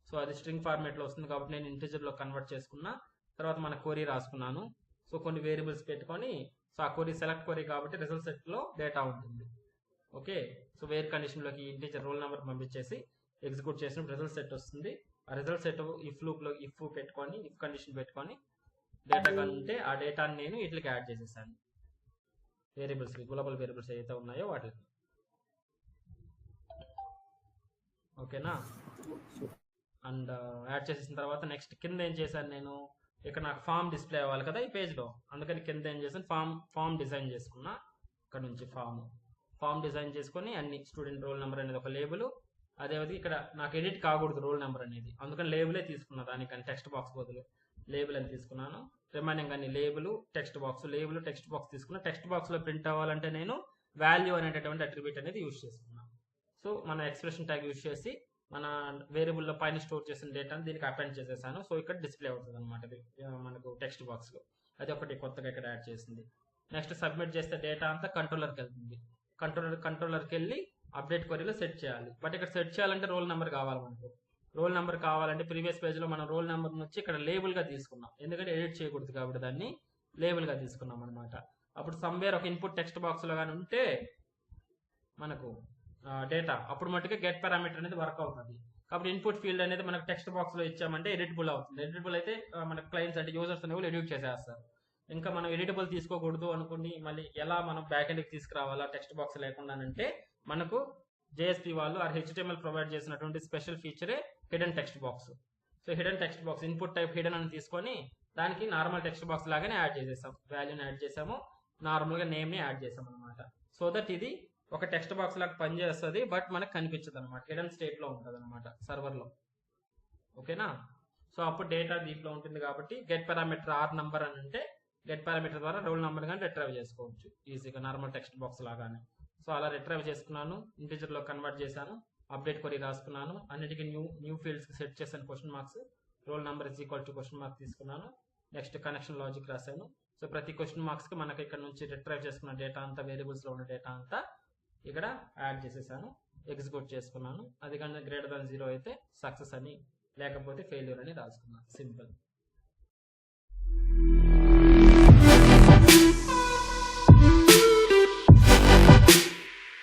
సో అది స్ట్రింగ్ ఫార్మేట్లో వస్తుంది కాబట్టి నేను ఇంటిజర్లో కన్వర్ట్ చేసుకున్నా. తర్వాత మన క్వరీ రాసుకున్నాను. సో కొన్ని వేరియబుల్స్ పెట్టుకొని, సో ఆ క్వరీ సెలెక్ట్ క్వరీ కాబట్టి రిజల్ట్ సెట్లో డేటా ఉంటుంది. ఓకే, సో వేర్ కండిషన్లోకి ఇంటిజర్ రోల్ నెంబర్ పంపించేసి ఎగ్జిక్యూట్ చేసినప్పుడు రిజల్ట్ సెట్ వస్తుంది. ఆ రిజల్ట్ సెట్ ఇఫ్ పెట్టుకొని ఇఫ్ కండిషన్ పెట్టుకొని డేటా కంటే ఆ డేటాని నేను వీటికి యాడ్ చేసేసాను. వేరియబుల్స్ గ్లోబల్ వేరియబుల్స్ ఏదైతే ఉన్నాయో వాటికి. ఓకేనా? అండ్ యాడ్ చేసేసిన తర్వాత నెక్స్ట్ కింద ఏం చేశాను నేను, ఇక్కడ నాకు ఫామ్ డిస్ప్లే అవ్వాలి కదా ఈ పేజ్లో, అందుకని కింద ఏం చేశాను ఫామ్ డిజైన్ చేసుకున్నా. ఇక్కడ నుంచి ఫామ్ డిజైన్ చేసుకొని అన్ని స్టూడెంట్ రోల్ నెంబర్ అనేది ఒక లేబుల్, అదేవిధంగా ఇక్కడ నాకు ఎడిట్ కాకూడదు రోల్ నెంబర్ అనేది, అందుకని లేబులే తీసుకున్నా. దానికని టెక్స్ట్ బాక్స్ బదులు లేబుల్ అని తీసుకున్నాను. రిమైనింగ్ అన్ని లేబుల్ టెక్స్ట్ బాక్స్ తీసుకున్నా. టెక్స్ట్ బాక్స్లో ప్రింట్ అవ్వాలంటే నేను వాల్యూ అనేటటువంటి అట్రిబ్యూట్ అనేది యూజ్ చేసుకున్నాను. సో మన ఎక్స్ప్రెషన్ ట్యాగ్ యూజ్ చేసి మన వేరియబుల్ లో పైన స్టోర్ చేసిన డేటాని దీనికి అపెండ్ చేసేసాను. సో ఇక్కడ డిస్ప్లే అవుతుంది అనమాట మనకు టెక్స్ట్ బాక్స్ లో. అది ఒకటి కొత్తగా ఇక్కడ యాడ్ చేసింది. నెక్స్ట్ సబ్మిట్ చేస్తే డేటా అంతా కంట్రోలర్కి వెళ్తుంది. కంట్రోలర్కి వెళ్ళి అప్డేట్ క్వరీలో సెట్ చేయాలి. బట్ ఇక్కడ సెట్ చేయాలంటే రోల్ నెంబర్ కావాలి మనకు. రోల్ నెంబర్ కావాలంటే ప్రీవియస్ పేజ్ లో మనం రోల్ నెంబర్ నుంచి ఇక్కడ లేబుల్ గా తీసుకున్నాం, ఎందుకంటే ఎడిట్ చేయకూడదు కాబట్టి దాన్ని లేబుల్ గా తీసుకున్నాం అనమాట. అప్పుడు సమ్వేర్ ఒక ఇన్పుట్ టెక్స్ట్ బాక్స్ లో కానీ ఉంటే మనకు డేటా అప్పుడు మట్టుకే గెట్ పారామీటర్ అనేది వర్క్ అవుతుంది. కాబట్టి ఇన్పుట్ ఫీల్డ్ అనేది మనకు టెక్స్ట్ బాక్స్ లో ఇచ్చామంటే ఎడిటబుల్ అవుతుంది. ఎడిటబుల్ అయితే మన క్లయింట్స్ అంటే యూజర్స్ అనేవి ఎడిట్ చేసేస్తారు. ఇంకా మనం ఎడిటబుల్ తీసుకోకూడదు అనుకుని మళ్ళీ ఎలా మనం బ్యాక్ ఎండ్కి తీసుకురావాలా టెక్స్ట్ బాక్స్ లేకుండా అంటే మనకు జేఎస్పీ వాళ్ళు HTML ప్రొవైడ్ చేసినటువంటి స్పెషల్ ఫీచరే hidden text box. So hidden text box input type hidden అని తీసుకొని దానికి నార్మల్ టెక్స్ట్ బాక్స్ లాగానే యాడ్ చేసేసాం. వాల్యూని యాడ్ చేసాము, నార్మల్ గా నేమ్ ని యాడ్ చేసాం అనమాట. సో దట్ ఇది ఒక టెక్స్ట్ బాక్స్ లాగా పనిచేస్తుంది, బట్ మనకు కనిపించదు అనమాట. హిడెన్ స్టేట్ లో ఉంటుంది అనమాట సర్వర్ లో. ఓకేనా? సో అప్పుడు డేటా దీంట్లో ఉంటుంది కాబట్టి గెట్ పారామీటర్ ఆర్ నంబర్ అని అంటే గెట్ పారామీటర్ ద్వారా రోల్ నెంబర్ కానీ రిట్రైవ్ చేసుకోవచ్చు ఈజీగా నార్మల్ టెక్స్ట్ బాక్స్ లాగానే. సో అలా రిట్రైవ్ చేసుకున్నాను, ఇంటిజర్ లో కన్వర్ట్ చేశాను, అప్డేట్ క్వరీ రాసుకున్నాను, అన్నిటికీ న్యూ ఫీల్డ్స్ కి సెట్ చేశాను question marks, roll number is equal to question mark తీసుకున్నాను. నెక్స్ట్ కనెక్షన్ లాజిక్ రాశాను. సో ప్రతి క్వశ్చన్ మార్క్స్ కి మనకి ఇక్కడ నుంచి రిట్రైవ్ చేసుకున్న డేటా అంతా వేరియబుల్స్ లో ఉన్న డేటా అంతా ఇక్కడ యాడ్ చేసేసాను, ఎగ్జిక్యూట్ చేసుకున్నాను. అది కానీ గ్రేటర్ దాన్ 0 అయితే సక్సెస్ అని, లేకపోతే ఫెయిల్యూర్ అని రాసుకున్నాను. సింపుల్.